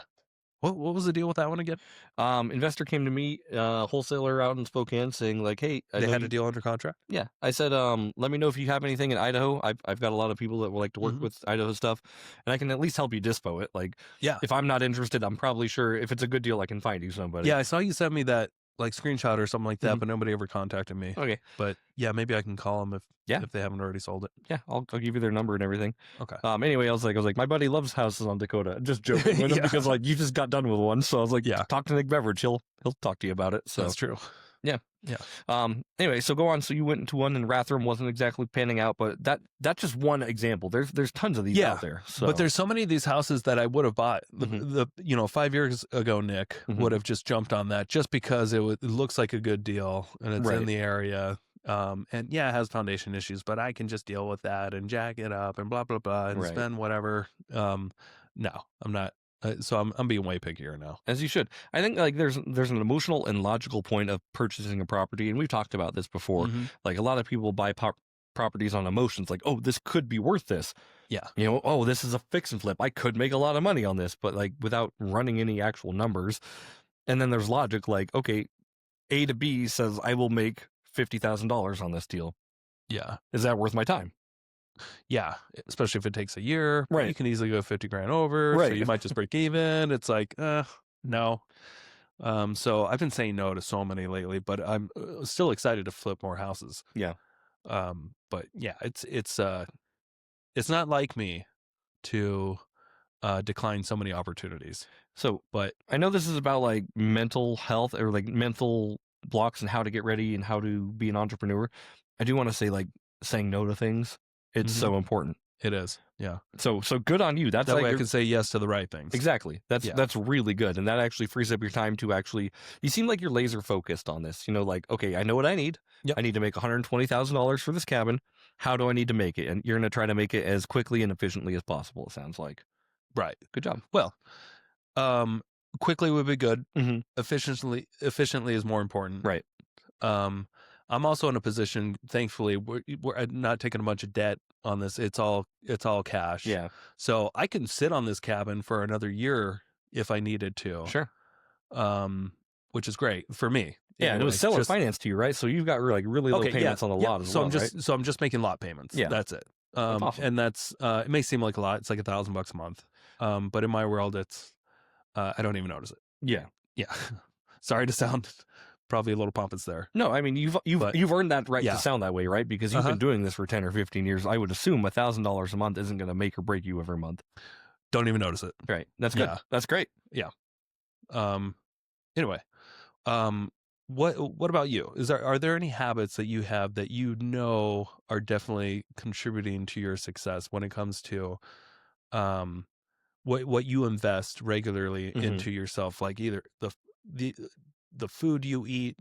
What was the deal with that one again? Investor came to me, wholesaler out in Spokane, saying like, "Hey, they had a deal under contract." Yeah, I said, "Let me know if you have anything in Idaho. I've got a lot of people that would like to work with Idaho stuff, and I can at least help you dispo it. Like, if I'm not interested, I'm probably sure if it's a good deal, I can find you somebody." Yeah, I saw you send me that like screenshot or something like that, but nobody ever contacted me. Okay, but yeah, maybe I can call them if they haven't already sold it. Yeah, I'll give you their number and everything. Okay. Anyway, I was like, my buddy loves houses on Dakota. Just joking with him because like you just got done with one, so I was like, talk to Nick Beveridge. He'll talk to you about it. So that's true. Yeah. Yeah. Anyway, so go on. So you went into one, and Rathdrum wasn't exactly panning out, but that's just one example. There's tons of these Yeah, out there. So. But there's so many of these houses that I would have bought. The 5 years ago, Nick would have just jumped on that just because it looks like a good deal and it's in the area. And yeah, it has foundation issues, but I can just deal with that and jack it up and blah blah blah and spend whatever. No, I'm not. So I'm being way pickier now. As you should. I think like there's an emotional and logical point of purchasing a property, and we've talked about this before. Like a lot of people buy properties on emotions, like, oh, this could be worth this. Yeah. Oh, this is a fix and flip. I could make a lot of money on this, but like without running any actual numbers. And then there's logic, like, okay, A to B says I will make $50,000 on this deal. Yeah. Is that worth my time? Yeah, especially if it takes a year. Right. You can easily go 50 grand over. Right. So you might just break even. It's like, no. So I've been saying no to so many lately, but I'm still excited to flip more houses. Yeah. But yeah, it's not like me to decline so many opportunities. So, but I know this is about like mental health or like mental blocks and how to get ready and how to be an entrepreneur. I do want to say like saying no to things. It's so important. It is. Yeah. So good on you. That's that like way I can say yes to the right things. Exactly. That's really good. And that actually frees up your time to actually, you seem like you're laser focused on this, like, okay, I know what I need. Yep. I need to make $120,000 for this cabin. How do I need to make it? And you're going to try to make it as quickly and efficiently as possible. It sounds like. Right. Good job. Well, quickly would be good. Efficiently is more important. Right. I'm also in a position, thankfully, we're not taking a bunch of debt on this. It's all cash. Yeah. So I can sit on this cabin for another year if I needed to. Sure. Which is great for me. Yeah, anyway, and it was seller finance to you, right? So you've got like really low payments on the lot as well. So I'm just making lot payments. Yeah. That's it. That's awesome. And that's it may seem like a lot. It's like $1,000 a month. But in my world, it's I don't even notice it. Yeah. Yeah. Sorry to sound probably a little pompous there. No, I mean you've earned that right to sound that way, right? Because you've been doing this for 10 or 15 years. I would assume $1,000 a month isn't going to make or break you every month. Don't even notice it. Right. That's good. Yeah. That's great. Yeah. Anyway, what about you? Are there any habits that you have that are definitely contributing to your success when it comes to what you invest regularly into yourself, like either the food you eat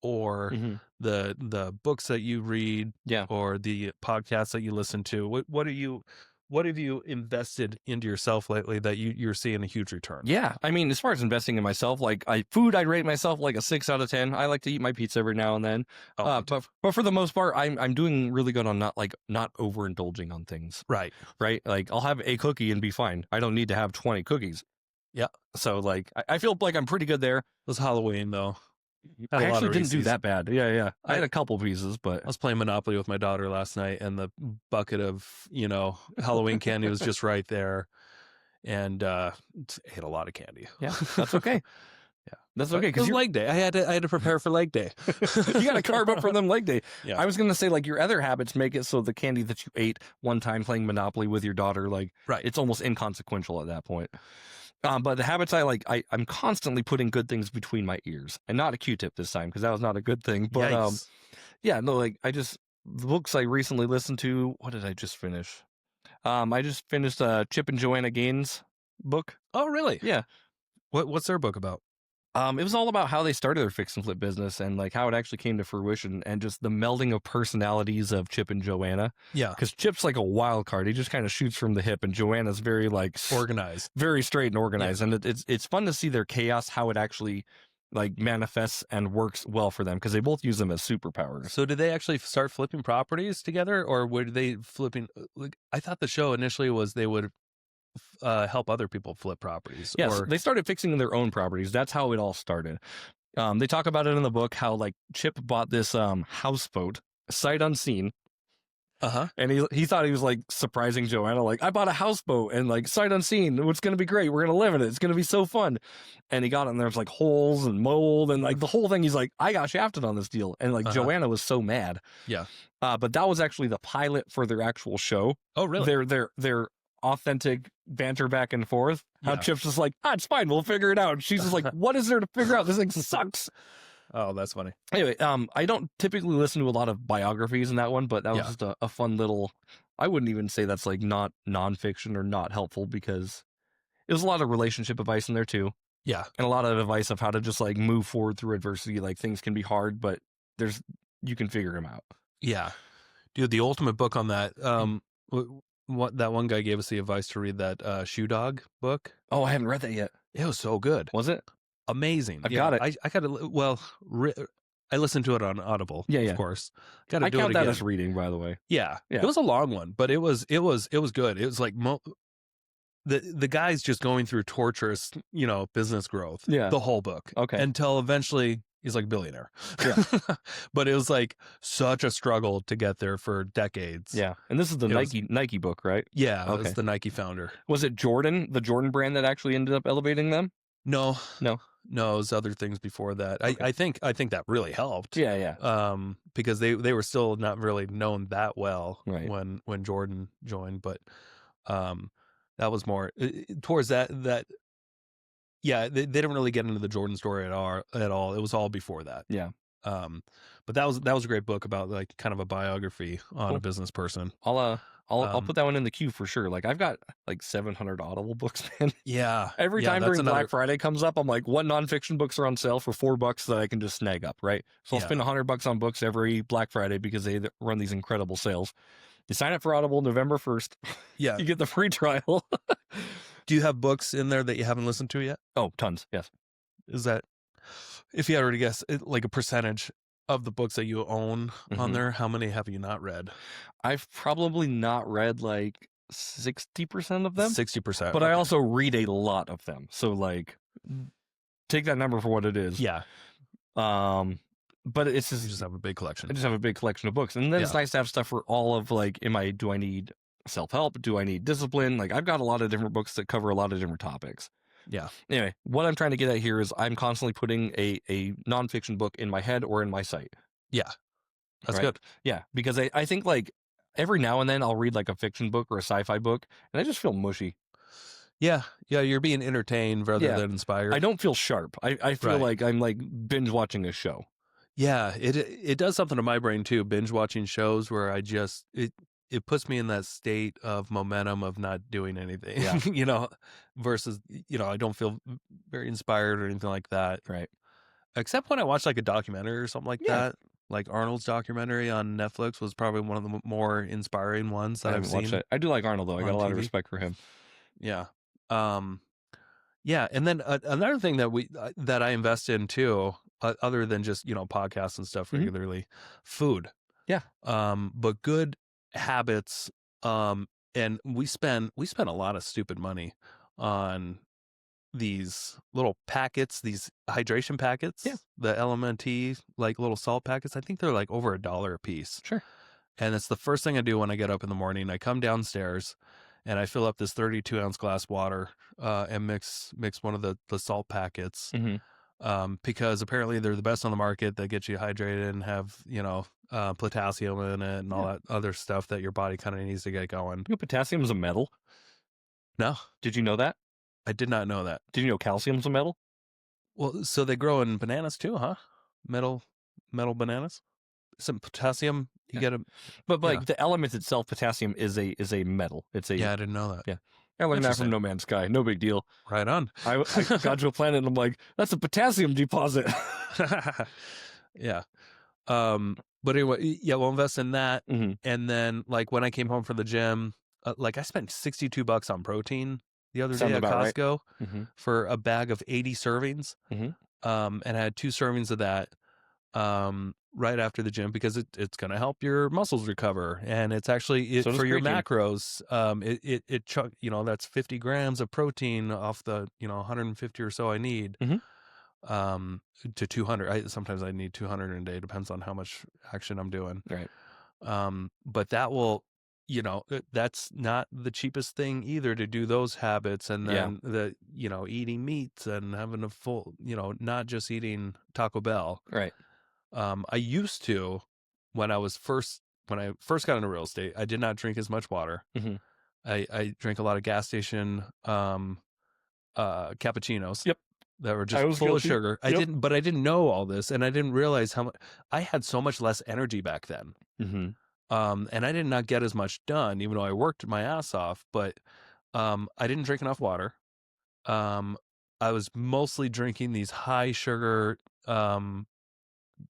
or the books that you read, or the podcasts that you listen to? What have you invested into yourself lately that you're seeing a huge return? Yeah, I mean, as far as investing in myself, like food, I'd rate myself like a 6 out of 10. I like to eat my pizza every now and then, but for the most part, I'm doing really good on not overindulging on things. Right. Like I'll have a cookie and be fine. I don't need to have 20 cookies. Yeah. So like I feel like I'm pretty good there. It was Halloween though. I actually didn't do that bad. Yeah. I had a couple pieces, but I was playing Monopoly with my daughter last night, and the bucket of Halloween candy was just right there, and ate a lot of candy. Yeah, that's okay. Yeah, that's okay. Because leg day, I had to prepare for leg day. You got to carve up for them leg day. Yeah. I was gonna say like your other habits make it so the candy that you ate one time playing Monopoly with your daughter, like it's almost inconsequential at that point. But the habits I'm constantly putting good things between my ears, and not a Q-tip this time because that was not a good thing. But the books I recently listened to. What did I just finish? I just finished Chip and Joanna Gaines' book. Oh, really? Yeah. What's their book about? It was all about how they started their fix and flip business and like how it actually came to fruition and just the melding of personalities of Chip and Joanna. Yeah. Because Chip's like a wild card. He just kind of shoots from the hip, and Joanna's very like organized, very straight and organized. Yeah. And it's fun to see their chaos, how it actually like manifests and works well for them because they both use them as superpowers. So did they actually start flipping properties together, or were they flipping? Like, I thought the show initially was they would help other people flip properties. Yes, they started fixing their own properties. That's how it all started. They talk about it in the book how like Chip bought this houseboat sight unseen. And he thought he was like surprising Joanna, like, I bought a houseboat and like sight unseen. It's going to be great. We're going to live in it. It's going to be so fun. And he got it and there's like holes and mold and like the whole thing. He's like, I got shafted on this deal. And like Joanna was so mad. Yeah. But that was actually the pilot for their actual show. Oh, really? Their authentic banter back and forth. How Chip's just like, it's fine. We'll figure it out. And she's just like, what is there to figure out? This thing sucks. Oh, that's funny. Anyway, I don't typically listen to a lot of biographies in that one, but that was Yeah. just a fun little. I wouldn't even say that's like not nonfiction or not helpful, because there's a lot of relationship advice in there too, Yeah. and a lot of advice of how to just like move forward through adversity. Like things can be hard, but you can figure them out. Yeah. Dude, the ultimate book on that. What that one guy gave us the advice to read that Shoe Dog book. Oh, I haven't read that yet. It was so good. Was it? Amazing. I've got it. I got to. Well, I listened to it on Audible. Yeah, of course. Got to I do it count again. that as reading, by the way. Yeah. Yeah. It was a long one, but it was good. It was like the guy's just going through torturous, business growth. Yeah. The whole book. Okay. Until eventually he's like a billionaire. Yeah. But it was like such a struggle to get there for decades. Yeah. And this is the Nike book, right? Yeah. Okay. It's the Nike founder. Was it Jordan, the Jordan brand, that actually ended up elevating them? No. No. No, it was other things before that. Okay. I think that really helped. Yeah. Because they were still not really known that well Right. when Jordan joined, but that was more towards that. Yeah, they didn't really get into the Jordan story at all. It was all before that. Yeah. But that was a great book about like kind of a biography on Cool. a business person. I'll put that one in the queue for sure. Like I've got like 700 Audible books, man. Yeah. Every time during Black Friday comes up, I'm like, what nonfiction books are on sale for $4 that I can just snag up, right? So I'll spend $100 on books every Black Friday because they run these incredible sales. You sign up for Audible November 1st. Yeah. You get the free trial. Do you have books in there that you haven't listened to yet? Oh, tons. Yes. Is that, if you had to guess, like a percentage of the books that you own on there, how many have you not read? I've probably not read like 60% of them. 60%. But I also read a lot of them. So like take that number for what it is. Yeah. But it's You just have a big collection. I just have a big collection of books. And then it's nice to have stuff for all of like, do I need self-help? Do I need discipline? Like I've got a lot of different books that cover a lot of different topics. Yeah. Anyway, what I'm trying to get at here is I'm constantly putting a nonfiction book in my head or in my sight. Yeah. That's right? good. Yeah. Because I think like every now and then I'll read like a fiction book or a sci-fi book and I just feel mushy. Yeah. Yeah. You're being entertained rather than inspired. I don't feel sharp. I feel like I'm like binge watching a show. Yeah. It does something to my brain too. Binge watching shows where I just, it puts me in that state of momentum of not doing anything, versus, I don't feel very inspired or anything like that. Right. Except when I watch like a documentary or something like that. Like Arnold's documentary on Netflix was probably one of the more inspiring ones that I've seen. Watched it. I do like Arnold though. I got a lot of respect for him. Yeah. Yeah. And then another thing that I invest in too, other than just, podcasts and stuff regularly, food. Yeah. But good habits. And we spend a lot of stupid money on these little packets, these hydration packets, the LMNT, like little salt packets. I think they're like over $1 a piece. Sure. And it's the first thing I do when I get up in the morning. I come downstairs and I fill up this 32-ounce glass water and mix one of the salt packets. Because apparently they're the best on the market that get you hydrated and have, potassium in it and all that other stuff that your body kind of needs to get going. You know potassium is a metal? No. Did you know that? I did not know that. Did you know calcium's a metal? Well, so they grow in bananas too, huh? Metal bananas? Some potassium, you get them. But like the element itself, potassium is a metal. It's a I didn't know that. Yeah. I learned that from No Man's Sky. No big deal. Right on. I got to a planet and I'm like, that's a potassium deposit. Yeah. But anyway, we'll invest in that. And then like when I came home from the gym, like I spent $62 on protein the other day at Costco for a bag of 80 servings. And I had 2 servings of that right after the gym because it's going to help your muscles recover. And it's actually for your macros. That's 50 grams of protein off the 150 or so I need to 200. Sometimes I need 200 in a day. Depends on how much action I'm doing. Right. But that will, that's not the cheapest thing either to do those habits. And then eating meats and having a full, not just eating Taco Bell. Right. I used to, when I first got into real estate, I did not drink as much water. I drank a lot of gas station cappuccinos. Yep. that were I just was full of guilty. sugar. I Yep. didn't know all this, and I didn't realize how much I had so much less energy back then. Mm-hmm. And I did not get as much done, even though I worked my ass off. But I didn't drink enough water. I was mostly drinking these high sugar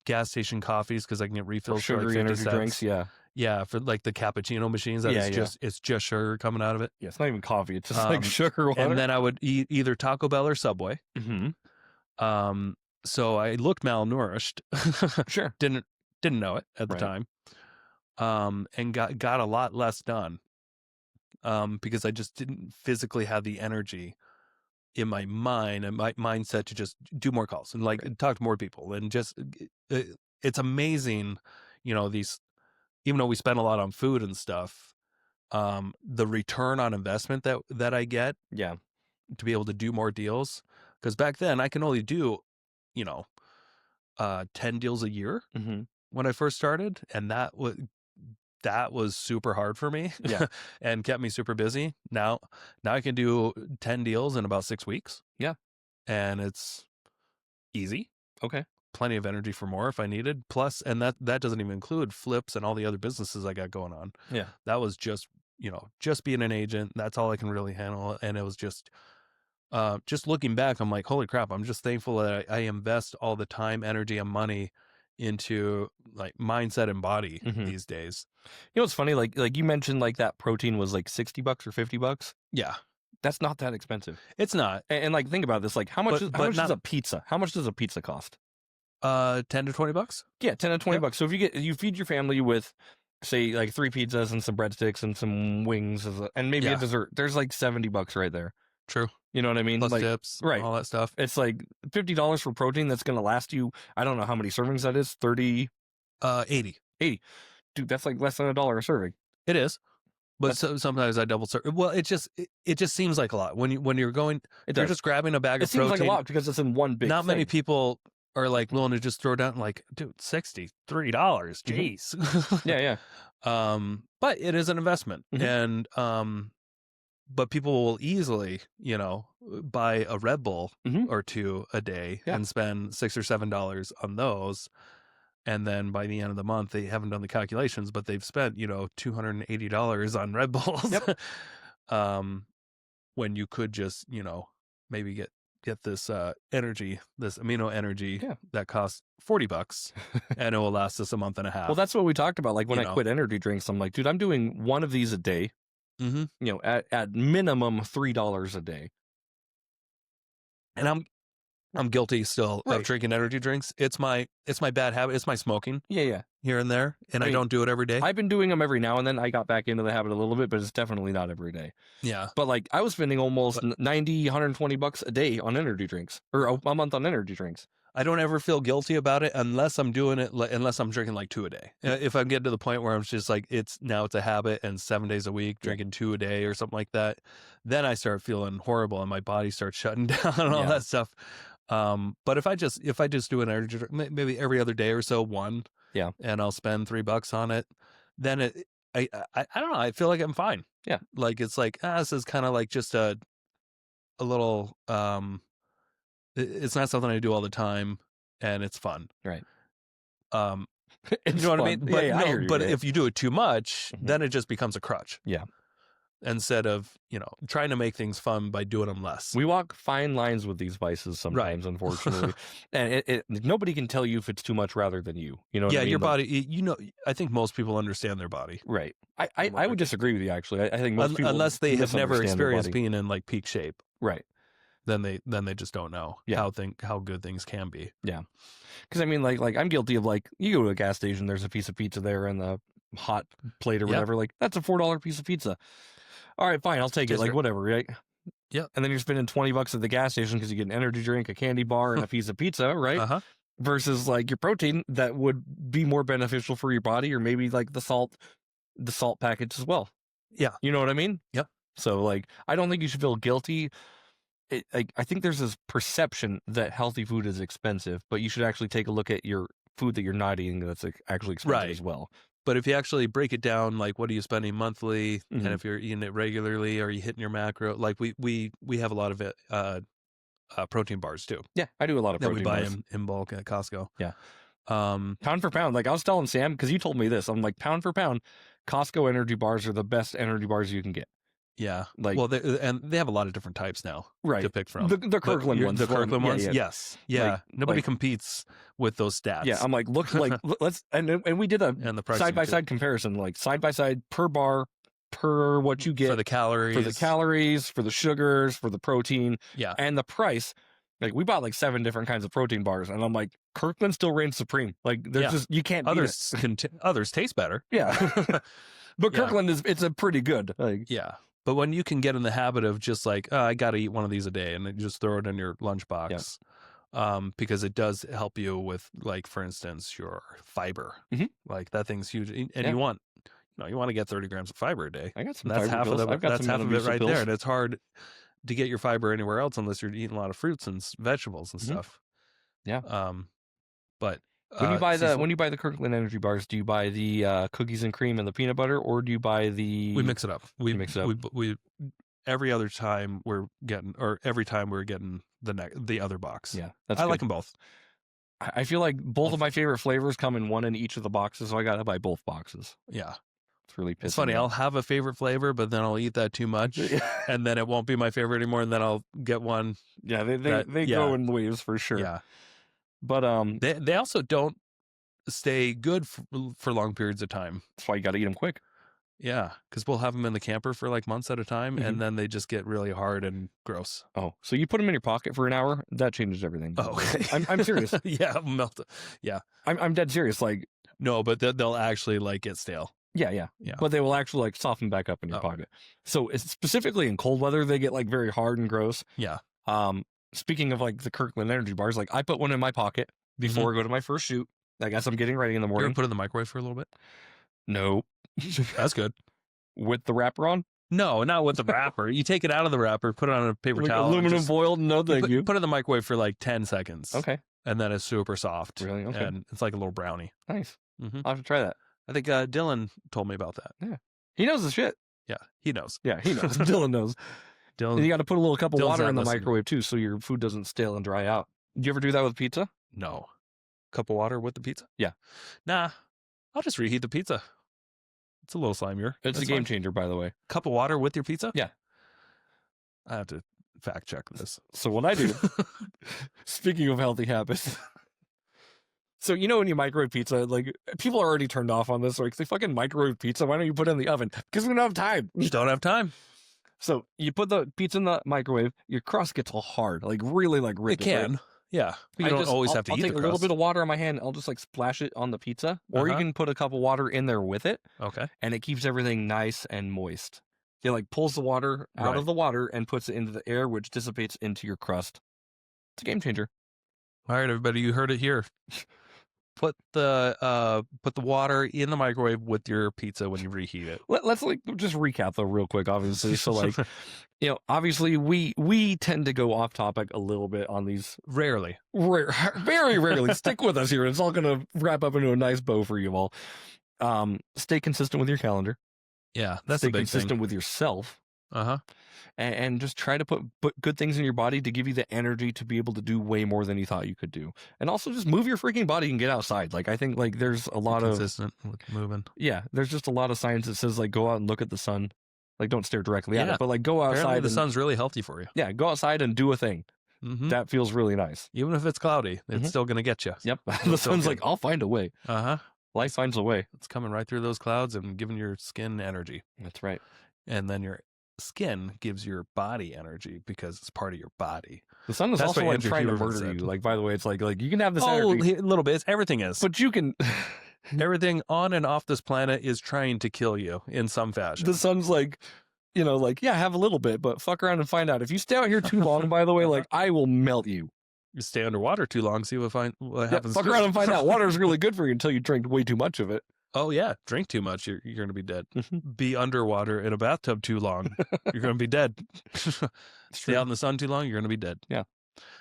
gas station coffees because I can get Or refills for like sugary 50 energy cents. drinks. Yeah. Yeah, for like the cappuccino machines, that Yeah, is yeah. it's just sugar coming out of it. Yeah, it's not even coffee. It's just like sugar water. And then I would eat either Taco Bell or Subway. Mm-hmm. So I looked malnourished. Sure. Didn't know it at the Right. time. And got a lot less done. Because I just didn't physically have the energy in my mind and my mindset to just do more calls and like Right. talk to more people and just it's amazing, these, even though we spend a lot on food and stuff, the return on investment that I get Yeah. to be able to do more deals. Because back then I can only do, 10 deals a year Mm-hmm. when I first started, and that was super hard for me. Yeah. And kept me super busy. Now I can do 10 deals in about 6 weeks. Yeah. And it's easy. Okay. Plenty of energy for more if I needed. Plus, and that doesn't even include flips and all the other businesses I got going on. Yeah. That was just being an agent. That's all I can really handle. And it was just looking back, I'm like, holy crap, I'm just thankful that I invest all the time, energy, and money into like mindset and body these days. You know what's funny? Like you mentioned, like that protein was like $60 or $50. Yeah, That's not that expensive. it's not. And like, think about this. Like, how much? But How much not- does a pizza? How much does a pizza cost? $10 to $20. Yeah, 10 to 20 Yep. bucks. So if you feed your family with, say, like 3 pizzas and some breadsticks and some wings and maybe a Yeah. dessert, there's like $70 right there. True. You know what I mean? Plus like, tips, right. all that stuff. It's like $50 for protein that's going to last you. I don't know how many servings that is. 30, 80. 80. Dude, that's like less than $1 a serving. It is. But sometimes I double serve. Well, it just seems like a lot when you're going. You're just grabbing a bag It of seems protein. like a lot because it's in one big. Not many thing. people are like willing to just throw down like, dude, $63. Jeez. Yeah. But it is an investment, and but people will easily, buy a Red Bull or two a day and spend $6 or $7 on those. And then by the end of the month, they haven't done the calculations, but they've spent, $280 on Red Bulls. Yep. When you could just, maybe get this energy, this amino energy that costs $40 and it will last us a month and a half. Well, that's what we talked about. Like when You I know. quit energy drinks, I'm like, dude, I'm doing one of these a day. At minimum $3 a day. And I'm guilty still of drinking energy drinks. It's my bad habit. It's my smoking. Yeah. Here and there, and I don't do it every day. I've been doing them every now and then. I got back into the habit a little bit, but it's definitely not every day. Yeah. But like I was spending almost $90, $120 a day on energy drinks, or a month on energy drinks. I don't ever feel guilty about it unless I'm doing it, unless I'm drinking like 2 a day. If I'm getting to the point where I'm just like, it's a habit and 7 days a week, drinking 2 a day or something like that, then I start feeling horrible and my body starts shutting down and all that stuff. But if I just do an energy drink, maybe every other day or so, one, and I'll spend $3 on it, then I don't know. I feel like I'm fine. Yeah. Like, it's like, this is kind of like just a little, it's not something I do all the time, and it's fun. Right. You know what I mean? But, I hear you, but if you do it too much, then it just becomes a crutch. Yeah. Instead of, trying to make things fun by doing them less. We walk fine lines with these vices sometimes, unfortunately. And nobody can tell you if it's too much rather than you. You know what I mean? Your body, I think most people understand their body. Right. I would disagree with you, actually. I think most people, unless they have never experienced being in like peak shape. Right. Then they just don't know how good things can be. Yeah. Because I mean, like I'm guilty of, like, you go to a gas station, there's a piece of pizza there and the hot plate or whatever. Like, that's a $4 piece of pizza. All right, fine, I'll take it. Like, whatever, right? Yeah. And then you're spending $20 at the gas station because you get an energy drink, a candy bar, and a piece of pizza, right? Versus like your protein that would be more beneficial for your body, or maybe like the salt package as well. Yeah. You know what I mean? Yep. So like, I don't think you should feel guilty. I think there's this perception that healthy food is expensive, but you should actually take a look at your food that you're not eating that's actually expensive as well. But if you actually break it down, like, what are you spending monthly, and if you're eating it regularly, are you hitting your macro? Like we have a lot of protein bars too. Yeah, I do a lot of that protein we buy bars. in bulk at Costco. Yeah. Pound for pound. Like I was telling Sam, because you told me this, I'm like, pound for pound, Costco energy bars are the best energy bars you can get. Yeah. Like, well, and they have a lot of different types now to pick from. The Kirkland ones. The Kirkland ones. Yeah. Yes. Yeah. Like, Nobody competes with those stats. Yeah. I'm like, look, like let's and we did a and the side by side comparison, like side by side per bar, per what you get for the calories, for the sugars, for the protein, and the price. Like we bought like 7 different kinds of protein bars, and I'm like, Kirkland still reigns supreme. Like there's just you can't others others taste better. Yeah. But Kirkland it's a pretty good. Like but when you can get in the habit of just like, I got to eat one of these a day, and then just throw it in your lunchbox, because it does help you with, like, for instance, your fiber. Like that thing's huge, and you want to get 30 grams of fiber a day. I got some. That's fiber half pills. of I've got that's some half of it right pills. there, and it's hard to get your fiber anywhere else unless you're eating a lot of fruits and vegetables and stuff. Yeah. But when you buy the Kirkland energy bars, do you buy the cookies and cream and the peanut butter, or do you buy the? We mix it up. We mix it up. We every other time every time we're getting the other box. Yeah, I like them both. I feel like both of my favorite flavors come in one in each of the boxes, so I gotta buy both boxes. Yeah. It's really pissing. It's funny. I'll have a favorite flavor, but then I'll eat that too much, and then it won't be my favorite anymore. And then I'll get one. Yeah, they go in waves for sure. Yeah, but they also don't stay good for long periods of time. That's why you got to eat them quick. Yeah, because we'll have them in the camper for like months at a time, and then they just get really hard and gross. Oh, so you put them in your pocket for an hour? That changes everything. Oh, okay. I'm serious. Yeah, melt. Yeah, I'm dead serious. Like no, but they'll actually like get stale. Yeah. But they will actually like soften back up in your pocket. So it's specifically in cold weather, they get like very hard and gross. Yeah. Speaking of like the Kirkland energy bars, like I put one in my pocket before I go to my first shoot. I guess I'm getting ready in the morning. You ever put it in the microwave for a little bit? No. That's good. With the wrapper on? No, not with the wrapper. You take it out of the wrapper, put it on a paper towel. Aluminum foil? No, thank you. Put it in the microwave for like 10 seconds. Okay. And then it's super soft. Really? Okay. And it's like a little brownie. Nice. I'll have to try that. I think Dylan told me about that. Yeah. He knows the shit. Yeah, he knows. Yeah, he knows. Dylan knows. Dylan, and you got to put a little cup of water in the microwave too, so your food doesn't stale and dry out. Do you ever do that with pizza? No. Cup of water with the pizza? Yeah. Nah. I'll just reheat the pizza. It's a little slimier. It's a game changer, by the way. Cup of water with your pizza? Yeah. I have to fact check this. So what I do, speaking of healthy habits, so you know when you microwave pizza, like people are already turned off on this. Like they fucking microwave pizza. Why don't you put it in the oven? Because we don't have time. You don't have time. So you put the pizza in the microwave, your crust gets all hard, like really like ripped. It can. Right? Yeah. You don't always have to eat the crust. I'll take a little bit of water on my hand. I'll just like splash it on the pizza. Or you can put a cup of water in there with it. Okay. And it keeps everything nice and moist. It like pulls the water out of the water and puts it into the air, which dissipates into your crust. It's a game changer. All right, everybody, you heard it here. Put the water in the microwave with your pizza when you reheat it. Let's like just recap though real quick, obviously. So like, you know, obviously we tend to go off topic a little bit on these. Rarely. Very rarely. Stick with us here. It's all going to wrap up into a nice bow for you all. Stay consistent with your calendar. Yeah, that's Stay a big consistent thing. with yourself. Uh-huh. And just try to put good things in your body to give you the energy to be able to do way more than you thought you could do. And also just move your freaking body and get outside. Like, I think like there's a lot consistent with moving. Yeah, there's just a lot of science that says like go out and look at the sun. Like don't stare directly at it, but like go outside. Apparently the sun's really healthy for you. Yeah, go outside and do a thing. That feels really nice. Even if it's cloudy, it's still going to get you. Yep. The sun's like, I'll find a way. Uh-huh. Life finds a way. It's coming right through those clouds and giving your skin energy. That's right. And then your skin gives your body energy because it's part of your body. The sun is also like trying to murder you. Like, by the way, it's like you can have this energy. A little bit. Everything is. But you can... Everything on and off this planet is trying to kill you in some fashion. The sun's like, you know, like, yeah, have a little bit, but fuck around and find out. If you stay out here too long, by the way, like, I will melt you. You stay underwater too long, see what happens. Fuck around and find out. Water is really good for you until you drink way too much of it. Oh, yeah. Drink too much, you're going to be dead. Be underwater in a bathtub too long, you're going to be dead. Stay out in the sun too long, you're going to be dead. Yeah.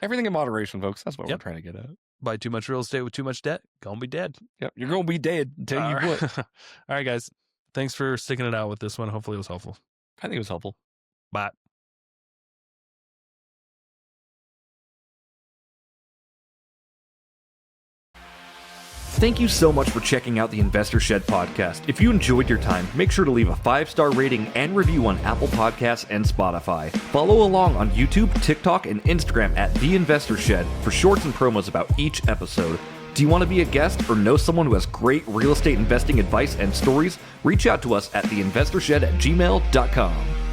Everything in moderation, folks. That's what we're trying to get at. Buy too much real estate with too much debt, going to be dead. Yep. You're going to be dead until you quit. All right, guys. Thanks for sticking it out with this one. Hopefully it was helpful. I think it was helpful. Bye. Thank you so much for checking out the Investor Shed podcast. If you enjoyed your time, make sure to leave a 5-star rating and review on Apple Podcasts and Spotify. Follow along on YouTube, TikTok, and Instagram at The Investor Shed for shorts and promos about each episode. Do you want to be a guest or know someone who has great real estate investing advice and stories? Reach out to us at theinvestorshed@gmail.com.